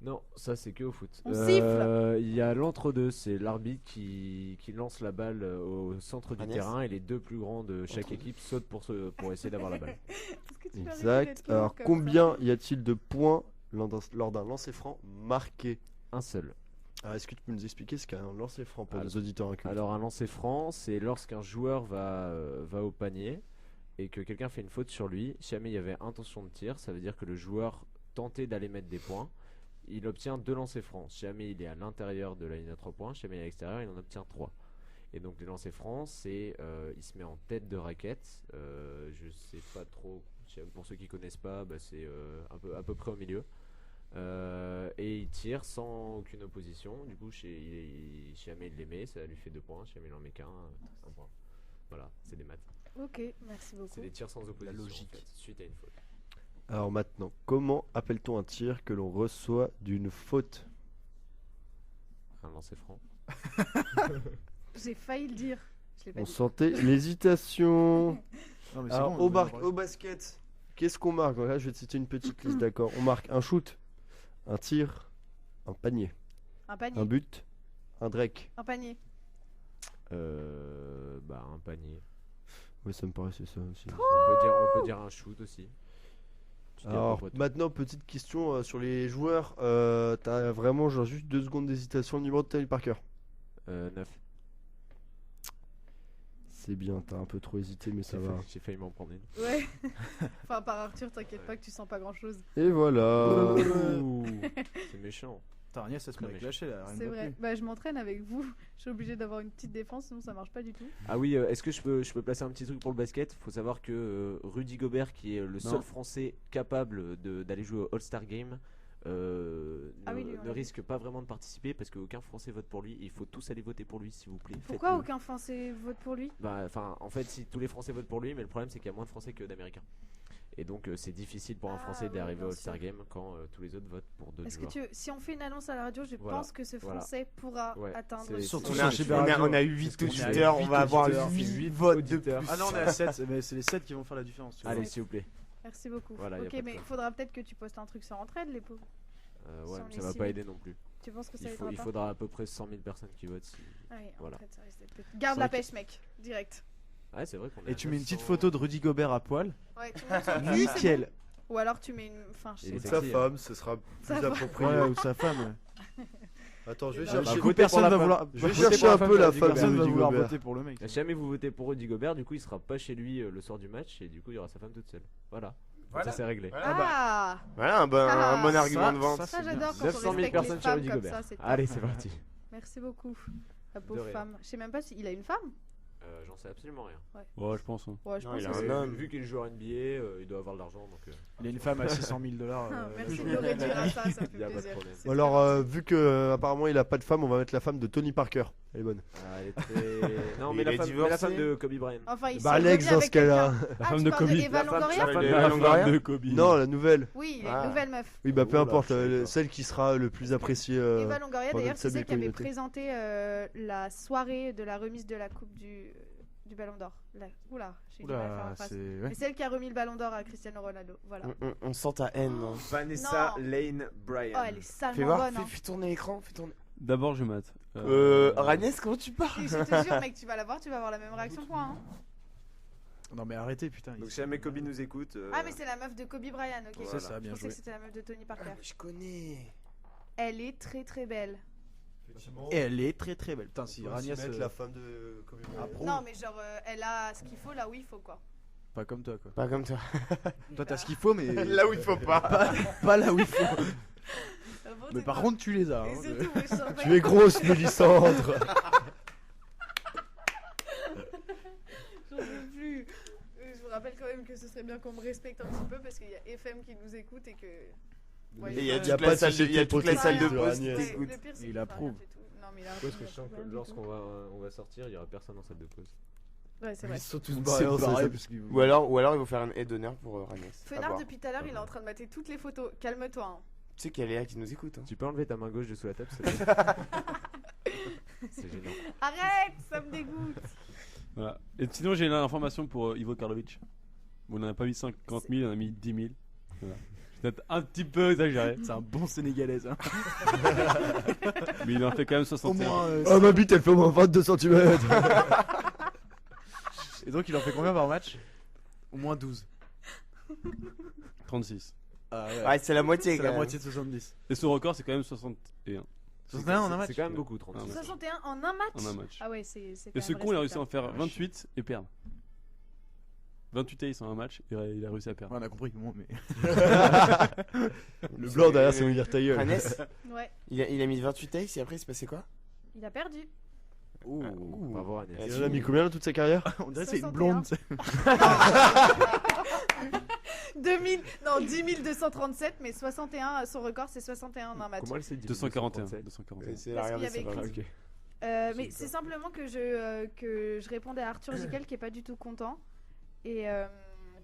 E: Non, ça c'est que au foot.
C: On siffle.
E: Il y a l'entre-deux, c'est l'arbitre qui lance la balle au centre du
D: Agnès.
E: terrain et les deux plus grands de chaque équipe sautent pour essayer d'avoir la balle.
C: Est-ce que tu peux arrêter
B: Exact.
C: d'être lourd
B: Alors,
C: comme
B: combien y a-t-il de points lors d'un lancer franc marqué?
E: Un seul.
B: Alors, est-ce que tu peux nous expliquer ce qu'est un lancer franc pour
E: Alors-
B: nos auditeurs incultes?
E: Alors un lancer franc, c'est lorsqu'un joueur va au panier. et que quelqu'un fait une faute sur lui, si jamais il y avait intention de tir, ça veut dire que le joueur tentait d'aller mettre des points. Il obtient 2 lancers francs. Si jamais il est à l'intérieur de la ligne à 3 points, si jamais il est à l'extérieur, il en obtient 3. Et donc les lancers francs, c'est il se met en tête de raquette. Je sais pas trop, pour ceux qui connaissent pas, c'est à peu près au milieu. Et il tire sans aucune opposition. Du coup, si jamais il les met, ça lui fait 2 points. Si jamais il en met qu'un, 1 point. Voilà, c'est des maths.
C: Ok, merci beaucoup.
E: C'est des tirs sans opposition.
G: La logique.
E: En fait, suite à une faute.
B: Alors maintenant, comment appelle-t-on un tir que l'on reçoit d'une faute?
E: Un lancer franc.
C: J'ai failli le dire. Je l'ai pas
B: On
C: dit.
B: sentait l'hésitation.
G: Non, mais c'est
B: Alors
G: bon,
B: au basket, qu'est-ce qu'on marque? Là, je vais te citer une petite liste, d'accord. On marque un shoot, un tir, un panier,
C: Un panier.
B: un but, un break.
C: Un panier.
E: Un panier.
B: Ouais, ça me paraissait ça aussi.
E: On peut dire un shoot aussi. Tu tires
B: Alors
E: pas poteau.
B: maintenant, petite question sur les joueurs. T'as vraiment genre juste 2 secondes d'hésitation. Le numéro de Tony Parker.
E: 9.
B: C'est bien, t'as un peu trop hésité, mais ça va.
E: J'ai failli m'en prendre une.
C: Ouais. Enfin, par Arthur, t'inquiète pas que tu sens pas grand chose.
B: Et voilà.
E: C'est méchant.
G: Putain, Agnès, elle se met avec lâcher là. rien
C: C'est
G: ne va
C: vrai.
G: plus.
C: Bah, je m'entraîne avec vous. Je suis obligée d'avoir une petite défense, sinon ça marche pas du tout.
E: Ah oui, est-ce que je peux placer un petit truc pour le basket? Faut savoir que Rudy Gobert, qui est le seul Français capable d'aller jouer au All-Star Game, ne risque pas vraiment de participer parce qu'aucun Français vote pour lui. Il faut tous aller voter pour lui, s'il vous plaît.
C: Pourquoi
E: Faites-le.
C: aucun Français vote pour lui?
E: En fait, si tous les Français votent pour lui, mais le problème c'est qu'il y a moins de Français que d'Américains. Et donc c'est difficile pour un Français
C: oui,
E: d'arriver
C: bien
E: au All-Star
C: sûr.
E: Game quand tous les autres votent pour d'autres
C: Est-ce que
E: joueurs.
C: si on fait une annonce à la radio, je
E: Voilà.
C: pense que ce
E: Voilà.
C: Français pourra
E: Ouais,
C: atteindre.
E: c'est-
G: Surtout
D: On
G: sur
D: a,
G: Cyber Radio.
D: on a eu 8
G: Parce qu'on est à
D: auditeurs, on
G: 8
D: va avoir
G: auditeurs.
D: 8 votes de plus.
G: Ah non, on est à 7, mais c'est les 7 qui vont faire la différence. tu vois.
E: Allez, s'il vous plaît.
C: Merci beaucoup.
E: Voilà, y a
C: ok,
E: pas de
C: mais il
E: quoi.
C: faudra peut-être que tu postes un truc sur entraide, les pauvres.
E: Ouais,
C: Si on
E: mais
C: est
E: ça va
C: six
E: pas
C: mille.
E: aider non plus.
C: Tu penses que ça
E: Il
C: aidera pas?
E: faudra à peu près 100 000 personnes qui votent.
C: Ah oui,
E: Voilà.
C: entraide, ça risque d'être petit. Garde
G: C'est
C: la
G: vrai
C: pêche, mec. Direct.
E: Ouais, c'est vrai qu'on est
G: Et
E: à
G: tu mets une petite
E: 900.
G: photo de Rudy Gobert à poil.
C: Ouais, tu montes son cul, c'est
G: Nickel.
C: bon. Ou alors tu mets une. Enfin, je
E: Il
C: sais
E: est
B: Ou
C: pas.
B: sa
E: sexy,
B: femme, ce sera
C: Sa
B: plus
C: femme.
B: approprié.
G: Ouais, ou sa femme. Ouais.
B: Attends, je vais
C: Bah,
B: chercher.
G: Du coup, personne va vouloir.
B: Je vais
G: voter
B: chercher
G: pour la
B: un
G: femme
B: peu
G: de
B: la
G: Rudy
B: femme
G: Gobert.
B: de
G: Personne va
B: Rudy
G: vouloir
B: Gobert.
G: voter pour le mec.
E: Si jamais vous votez pour Rudy Gobert, du coup il sera pas chez lui le soir du match et du coup il y aura sa femme toute seule. Voilà.
D: Voilà.
E: Ça c'est réglé.
C: Ah,
D: Voilà un bon
C: Ah,
D: argument de vente.
C: ça j'adore quand
E: 900
C: on
E: 000
C: respecte
E: personnes
C: les
E: sur
C: femmes
E: Rudy
C: comme
E: Gobert.
C: ça. C'est top.
E: Allez, c'est parti.
C: Merci beaucoup. La
E: De
C: pauvre
E: rien.
C: femme. Je sais même pas s'il a une femme.
E: J'en sais absolument rien.
A: Ouais, je pense. Hein.
C: Ouais, je
D: Non,
C: pense
D: il
C: que
D: a
C: c'est-
D: un homme.
E: Vu qu'il est joueur NBA, il doit avoir de l'argent donc
G: Il a une femme à 600 000 $.
C: Ah, merci de le réduire à ça, ça fait
E: il y a pas de
C: plaisir.
E: problème.
C: C'est
B: Bon, alors,
C: très gentil.
B: vu que apparemment il a pas de femme, on va mettre la femme de Tony Parker. Elle est bonne.
E: Ah, elle est très. Non,
D: Il
E: mais
D: est
E: la femme
D: divorcé.
E: de Kobe Bryant.
C: Enfin, il
B: Bah,
C: s'est
B: Alex,
C: remis
B: dans
C: avec
B: ce cas-là.
C: quelqu'un.
A: La
C: Ah,
A: femme
C: tu
A: de
C: parles
A: Kobe.
C: Eva
E: La femme-
C: Longoria
E: la femme de
D: Eva
E: Eva
D: Longoria.
A: de Kobe.
B: Non, la nouvelle.
C: Oui, la
D: Ah.
C: nouvelle meuf.
B: Oui, bah peu
G: Oh là,
B: importe,
G: je sais pas.
B: celle qui sera le plus appréciée.
C: Eva Longoria,
B: par
C: d'ailleurs,
B: notre
C: tu sais
B: saluée
C: qui avait
B: communauté.
C: présenté la soirée de la remise de la coupe du Ballon d'Or. Oula, j'ai du mal à faire
G: Oula,
C: la phrase.
G: c'est.
C: C'est
G: Ouais.
C: celle qui a remis le Ballon d'Or à Cristiano Ronaldo. Voilà.
D: On sent ta haine. non
E: Vanessa
C: Non.
E: Lane Bryan.
C: Oh, elle est salement
D: Fais voir,
C: bonne. hein.
D: fais tourner l'écran. Fais tourner.
A: D'abord, je mate.
D: Ragnès, comment tu parles
C: Et je te jure, mec, tu vas la voir, tu vas avoir la même réaction que moi. hein.
G: Non, mais arrêtez, putain.
E: Donc si jamais Kobe nous écoute.
C: Ah, mais c'est la meuf de Kobe Bryant, ok.
E: Voilà.
G: C'est ça,
C: Je
G: bien
C: pensais
G: joué.
C: que c'était la meuf de Tony Parker.
D: Je connais.
C: Elle est très très belle.
G: Et elle est très très belle. Putain, si
B: On va aussi
G: Ragnès.
B: mettre la femme de Kobe Bryant.
G: Approuve.
C: Non, mais genre, elle a ce qu'il faut là où il faut, quoi.
G: Pas comme toi, quoi.
D: Pas comme toi.
G: Toi, t'as ce qu'il faut, mais.
D: Là où il faut pas.
G: Pas là où il faut.
C: Bon,
G: Mais
C: t'es
G: par
C: pas-
G: contre, tu les as.
C: Et
G: hein.
C: surtout, moi, je sens pas-
B: Tu es grosse, Mélissandre.
C: J'en peux plus. Je vous rappelle quand même que ce serait bien qu'on me respecte un petit peu parce qu'il y a FM qui nous écoute et que. Ouais,
D: Et il y a
C: enfin,
D: toute la salle de- il y a toute la salle de
C: Ouais,
D: poste
C: ouais,
D: qui
C: le
D: t'écoute.
C: pire, c'est
G: Il
C: qu'il
G: approuve.
C: fait rien du tout. Non, mais il
E: Parce
C: approuve,
E: que je sens
C: il
E: que
C: approuve
E: lorsqu'on
C: rien
E: on va sortir, il y aura personne en salle de pause.
C: du tout. Ouais, c'est vrai.
B: Ils sont tous
G: C'est
B: barrés, on
G: pareil,
B: sait
G: parce qu'ils-
D: Ou alors ils vont faire un aide d'honneur pour Ragnès. À
C: Fenard,
D: voir.
C: depuis tout à l'heure, il est en train de mater toutes les photos. Calme-toi. hein.
D: Tu sais qu'il y a Léa qui nous écoute. Hein.
E: Tu peux enlever ta main gauche de sous la table s'il te plaît C'est gênant.
C: Arrête, ça me dégoûte.
A: Voilà. Et sinon, j'ai l'information pour Ivo Karlovic. Bon, on n'en a pas mis 50 000, on en a mis 10 000. Voilà. C'est peut-être un petit peu exagéré.
G: C'est un bon Sénégalais, ça.
A: Mais il en fait quand même 61.
B: Oh, ma bite, elle fait au moins 22 cm.
G: Et donc, il en fait combien par match? Au moins 12.
A: 36.
G: Ah
D: Ouais, c'est la moitié
G: C'est
D: quand
G: la
D: même.
G: moitié de 70.
A: Et son record, c'est quand même 61
G: 61 en un match.
E: C'est quand même beaucoup, 36.
A: Ah, ouais.
C: 61 en un match.
A: en un match.
C: Ah ouais, c'est.
A: Et ce con, il a réussi à en faire 28 et perdre. 28 aces en un match, il a réussi à perdre.
G: Ouais, on a compris que moi, mais.
B: Le blanc derrière, c'est ouvrir ta gueule.
D: Hannes,
C: Ouais,
D: il a mis 28 aces et après il s'est passé quoi?
C: il a perdu.
E: Ouh, bravo Agnès.
B: Il en a mis combien dans toute sa carrière?
G: On dirait que c'est une
C: 61.
G: blonde. c'est-
C: 10 237, mais 61, son record c'est 61 en un match.
E: Comment elle s'est dit
A: 241.
E: 237?
A: 241.
D: C'est
C: Parce
D: la
C: qu'il y
D: regardée,
C: avait
D: ça va.
C: écrit. Mais c'est simplement que je répondais à Arthur Giquel qui est pas du tout content. Et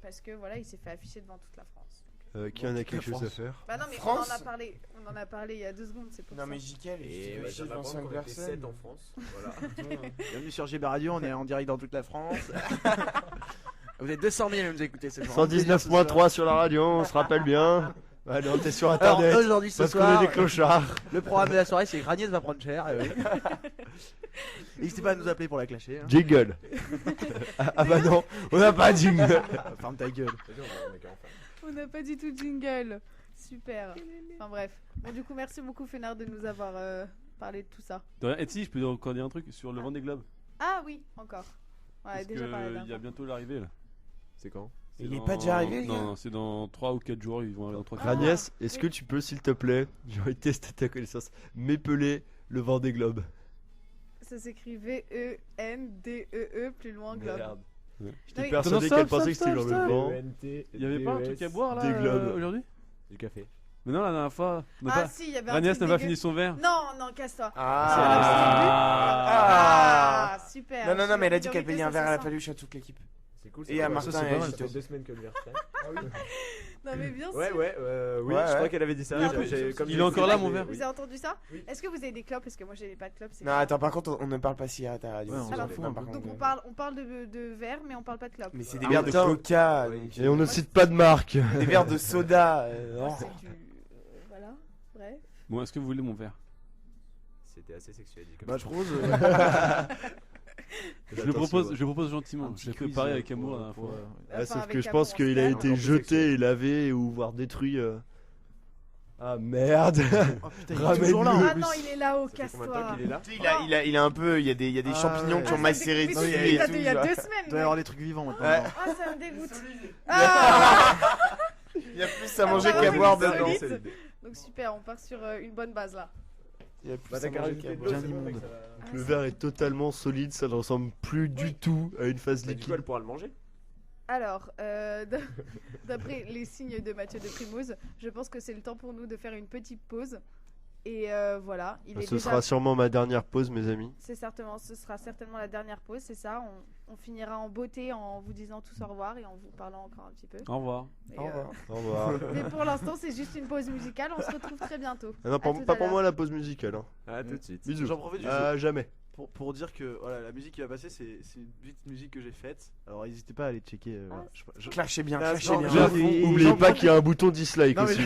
C: parce que voilà, il s'est fait afficher devant toute la France.
B: Qui en a quelque chose à faire?
C: Bah non, mais
D: France
C: on en a parlé il y a 2 secondes, c'est pour
D: Non
C: ça.
D: mais Jikel,
E: Et
D: il
E: ouais,
D: s'est
E: j'en
D: devant 5
E: apprends qu'on était 7
D: personnes.
E: en France. Voilà.
G: Bienvenue sur GB Radio, on est en direct dans toute la France. Vous êtes 200 000 à nous écouter ce soir.
B: 119.3 sur la radio, on se rappelle bien. Allez, on était sur
G: Alors
B: internet.
G: aujourd'hui, ce
B: Parce qu'on est
G: soir,
B: des clochards.
G: le programme de la soirée, c'est Agnès va prendre cher. N'hésitez pas à nous appeler pour la clasher. Hein.
B: Jingle. Ah bah non, on n'a pas de jingle.
G: Ferme ta gueule.
C: On n'a pas du tout de jingle. Super. Enfin bref. Bon, du coup, merci beaucoup Fénard de nous avoir parlé de tout ça.
A: De rien. Et si, je peux encore dire un truc sur le Vendée Globe.
C: Ah oui, encore. Ouais,
A: Parce
C: déjà parlé
A: qu'il
C: d'un
A: y a
C: fois.
A: bientôt l'arrivée là.
E: C'est quand?
A: C'est
D: Il est
A: dans-
D: pas déjà arrivé, le gars
A: Non, c'est dans 3 ou 4 jours, ils vont aller dans 3 4
B: Agnès, est-ce que tu peux, s'il te plaît, j'ai envie de tester ta connaissance, m'épeler le Vendée Globe?
C: Ça s'écrit VENDEE plus loin globe.
B: Merde.
A: Ouais.
B: J'étais
C: Oui.
B: persuadé
A: Stop,
B: qu'elle
A: stop,
B: pensait que c'était
A: stop,
B: dans le
A: stop.
B: vent.
A: Il y avait pas un truc à boire là
B: Des globes.
A: aujourd'hui?
E: Du café.
A: Mais non, la dernière fois. n'a
C: Ah
A: pas-
C: si, il y avait un
A: Agnès
C: truc
A: n'a pas
C: dégueu.
A: fini son verre.
C: Non, non, casse-toi.
D: Ah.
C: Ah, super.
D: Non, non, non, mais elle a dit
C: J'ai
D: qu'elle
C: envie
D: payait
C: de
D: un verre à la
C: ça.
D: paluche à toute l'équipe.
E: C'est cool.
D: Et à
E: pas mal.
D: Martin
E: Ça, c'est
D: et
E: pas
D: à
E: mal.
D: Gito.
E: Ça fait 2 semaines que le verre traîne.
C: Non, mais bien sûr.
E: Oui,
D: Ouais,
E: je
D: ouais.
E: crois qu'elle avait dit ça.
C: Non,
A: il est encore là, mon verre.
C: Vous avez entendu ça? Est-ce que vous avez des clopes? Parce que moi j'ai pas de clopes. c'est
D: Non,
C: grave.
D: attends, par contre, on ne parle pas si à ta radio.
G: Ouais, on
C: s'en
D: Désolé.
C: fout
D: Non,
G: un
D: par
G: peu.
D: contre,
C: Donc on parle de verre, mais on parle pas de clopes.
D: Mais c'est des
B: Ah,
D: verres de
B: putain.
D: coca,
E: Oui.
D: donc,
B: Et on ne cite pas de marque.
D: des verres de soda.
C: Moi,
D: oh.
C: c'est du. Voilà, bref.
A: Bon, est-ce que vous voulez mon verre?
E: C'était assez sexuel dit comme
G: Bah,
E: ça.
G: je propose.
A: Je le propose gentiment.
G: Un
A: Je
G: petit
A: l'ai
G: quiz,
A: préparé avec
G: pour-
A: amour la dernière
G: pour,
A: fois.
B: Ah,
C: Enfin,
B: sauf
C: avec
B: que je
C: amour,
B: pense
C: on
B: qu'il
C: se
B: a
C: calme.
B: été
E: Encore plus
B: jeté
E: sexuel.
B: et lavé ou voire détruit. Ah merde.
G: Oh putain, il est
B: Ramène-le.
G: toujours là.
C: Ah non, il est là-haut,
E: Ça fait combien de temps
C: casse-toi.
E: qu'il est là?
D: Tu sais, il a un peu. Il y a des
G: Ah,
D: champignons
G: ouais.
D: qui ont macéré
C: Mais
D: dessus.
C: c'est
D: et
C: il
D: tout,
C: y a
D: tu vois.
C: 2 semaines.
G: Il doit y avoir des trucs vivants maintenant.
D: Ouais.
C: Ah, ça me dégoûte. Ah
D: Il y a plus à manger
C: Ah,
D: qu'à
C: oui,
D: boire
C: c'est
D: dedans.
C: solide. Donc super, on part sur une bonne base là.
D: Il y a plus
E: Bah,
D: à
E: t'as qu'à
D: manger
E: rajouter
D: qu'à
E: de
D: boire.
E: l'eau,
G: Bien
E: c'est bon,
G: immonde.
E: mec, ça va.
B: Le verre est totalement solide, ça ne ressemble plus du tout à une phase
E: Bah, du coup,
B: liquide.
E: elle pourra le manger.
C: Alors, d'après les signes de Mathieu de Primoz, je pense que c'est le temps pour nous de faire une petite pause. Et voilà, il est
B: Ce
C: déjà...
B: sera sûrement ma dernière pause, mes amis.
C: ce sera certainement la dernière pause, c'est ça. On finira en beauté en vous disant tous au revoir et en vous parlant encore un petit peu.
A: Au revoir.
C: Et,
D: Au revoir.
B: Au revoir.
C: mais pour l'instant, c'est juste une pause musicale. On se retrouve très bientôt.
B: Ah non,
C: À tout
B: pas
C: à
B: pour
C: l'heure.
B: moi la pause musicale. Hein.
E: À tout de suite.
B: Bisous.
G: J'en profite juste
B: Jamais.
G: pour dire que voilà, la musique qui va passer, c'est une petite musique que j'ai faite. Alors n'hésitez pas à aller checker. Voilà.
D: Clashez bien,
G: Ah,
D: clashez
G: non,
D: bien.
G: je-
B: Oubliez pas qu'il y a un bouton dislike
G: Non, mais-
B: aussi.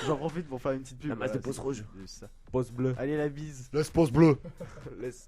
G: J'en profite pour faire une petite pub.
E: La masse de
G: voilà,
E: pause
G: c'est-
E: rouge.
G: c'est juste ça.
E: Pause bleue.
G: Allez, la bise.
B: Laisse pause bleue.
E: Laisse.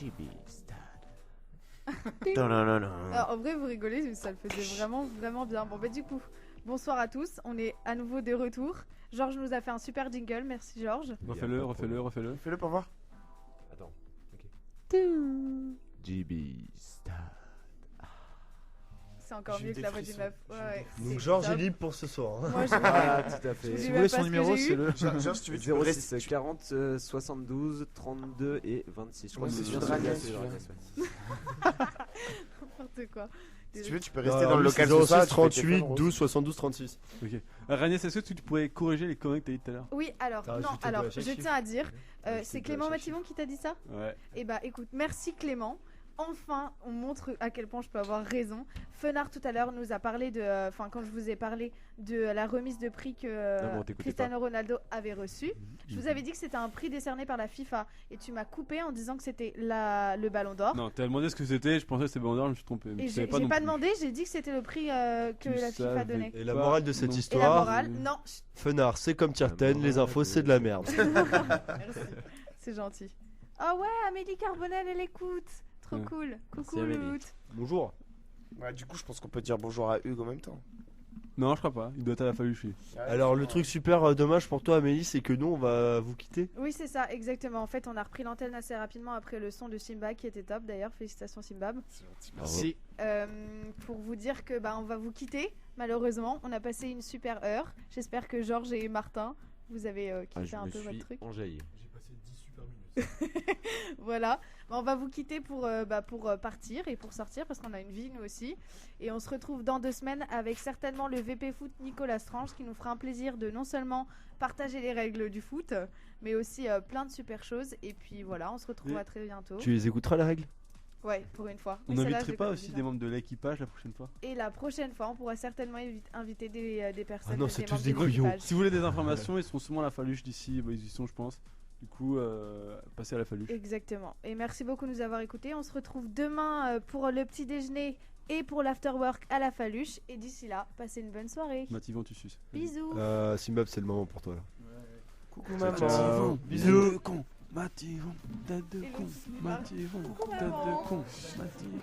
E: JB Stade.
C: Alors, en vrai, vous rigolez, mais ça le faisait vraiment, vraiment bien. Bon, bah, du coup, bonsoir à tous. On est à nouveau de retour. Georges nous a fait un super jingle. Merci, Georges.
A: Refais-le, refais-le.
D: Fais-le pour voir.
E: Attends. JB Stade.
C: C'est encore
D: J'ai eu
C: mieux que
D: des
C: la voix d'une
D: frissons.
C: meuf. Ouais,
B: Donc
C: c'est
B: Georges est
C: top.
B: libre pour ce soir. hein.
C: Moi, je
E: Voilà, tout à
C: je
E: fait.
C: vous dis
G: Si vous
C: même
G: voulez
C: pas
G: son
C: ce que
G: numéro,
C: j'ai eu.
G: c'est le.
D: Georges, tu veux, tu peux
E: 06
D: rester.
E: 40 72 32 et 26. Je crois
D: Ouais,
E: que
D: c'est
E: bien
D: sur
E: celui-là,
D: Dragnès,
E: c'est sur
D: celui-là.
E: Dragnès,
C: N'importe quoi.
D: Si tu veux, tu peux
B: Non,
D: rester dans le
B: lui,
D: local
B: c'est
D: ce soir.
B: 06 38 12 72 36.
A: Ok. Ragnès, est-ce que tu pourrais corriger les conneries que t'as dit tout à l'heure?
C: Oui, alors,
B: T'as
C: non,
B: rajouté
C: alors,
B: de la chaque
C: je
B: chiffre.
C: tiens à dire,
B: Rajouté
C: c'est
B: de la
C: Clément
B: chaque
C: Mativon qui t'a dit ça?
A: Ouais.
C: Eh bah, écoute, merci Clément. Enfin, on montre à quel point je peux avoir raison. Fenard tout à l'heure nous a parlé de, enfin quand je vous ai parlé de la remise de prix que
E: Non, mais on t'écoutait
C: Cristiano Ronaldo avait reçu. Je vous avais dit que c'était un prix décerné par la FIFA et tu m'as coupé en disant que c'était le Ballon d'Or.
A: Non, t'as demandé ce que c'était, je pensais que c'était Ballon d'Or, je me suis trompé.
C: Et
A: Tu
C: j'ai
A: savais
C: pas,
A: non plus.
C: demandé, j'ai dit que c'était le prix que
A: Tu
C: la FIFA
A: savais
C: donnait.
B: Et la
A: Pas-
B: morale de cette
A: non.
C: Et la
B: histoire,
C: morale, non,
B: Fenard, c'est comme Tierten,
E: La
B: les
E: morale
B: infos
E: de-
B: c'est de la merde.
C: merci, c'est gentil. Ah ouais, Amélie Carbonel, elle écoute. Trop
A: Ouais.
C: cool. Coucou
E: Amélie.
C: Lout.
B: Bonjour.
D: Ouais, du coup, je pense qu'on peut dire bonjour à Hugues en même temps.
A: Non, je crois pas, il doit être à la faluche. lui.
B: Alors le truc super dommage pour toi Amélie, c'est que nous on va vous quitter.
C: Oui, c'est ça, exactement. En fait, on a repris l'antenne assez rapidement après le son de Simba qui était top d'ailleurs. Félicitations Simbab.
G: Merci.
C: Pour vous dire que bah, on va vous quitter, malheureusement. On a passé une super heure. J'espère que Georges et Martin, vous avez
E: Ah,
C: kiffé
E: je
C: un
E: me
C: peu votre
E: suis
C: truc.
E: enjaillé.
H: J'ai passé 10 super minutes.
C: Voilà. Bah, on va vous quitter pour partir et pour sortir parce qu'on a une vie nous aussi. Et on se retrouve dans 2 semaines avec certainement le VP Foot Nicolas Strange qui nous fera un plaisir de non seulement partager les règles du foot, mais aussi plein de super choses. Et puis voilà, on se retrouve
A: Et
C: à très bientôt.
B: Tu les écouteras les règles?
C: Ouais, pour une fois.
A: On
C: Oui, celle-là, je
A: n'inviterait
C: les
A: pas
C: connais
A: aussi
C: déjà.
A: des membres de l'équipage la prochaine fois?
C: Et la prochaine fois, on pourra certainement inviter des personnes.
B: Ah non, c'est tous
C: membres
B: des
C: de
B: couillons.
C: l'équipage.
A: Si vous voulez des informations, ils sont souvent à la faluche d'ici, bah, ils y sont je pense. Du coup, passez à la faluche.
C: Exactement. Et merci beaucoup de nous avoir écoutés. On se retrouve demain pour le petit déjeuner et pour l'afterwork à la faluche. Et d'ici là, passez une bonne soirée.
A: Mativon, tu suces.
C: Bisous.
B: Simbab c'est le moment pour toi là.
D: Coucou
A: Ciao,
D: maman.
A: ciao.
B: Bisous.
A: Tête de con, Mativon, tête de
C: Et
A: con,
C: l'autre, il parle.
A: Mativon,
C: Coucou,
A: tête
C: maman.
A: de con, Mativon.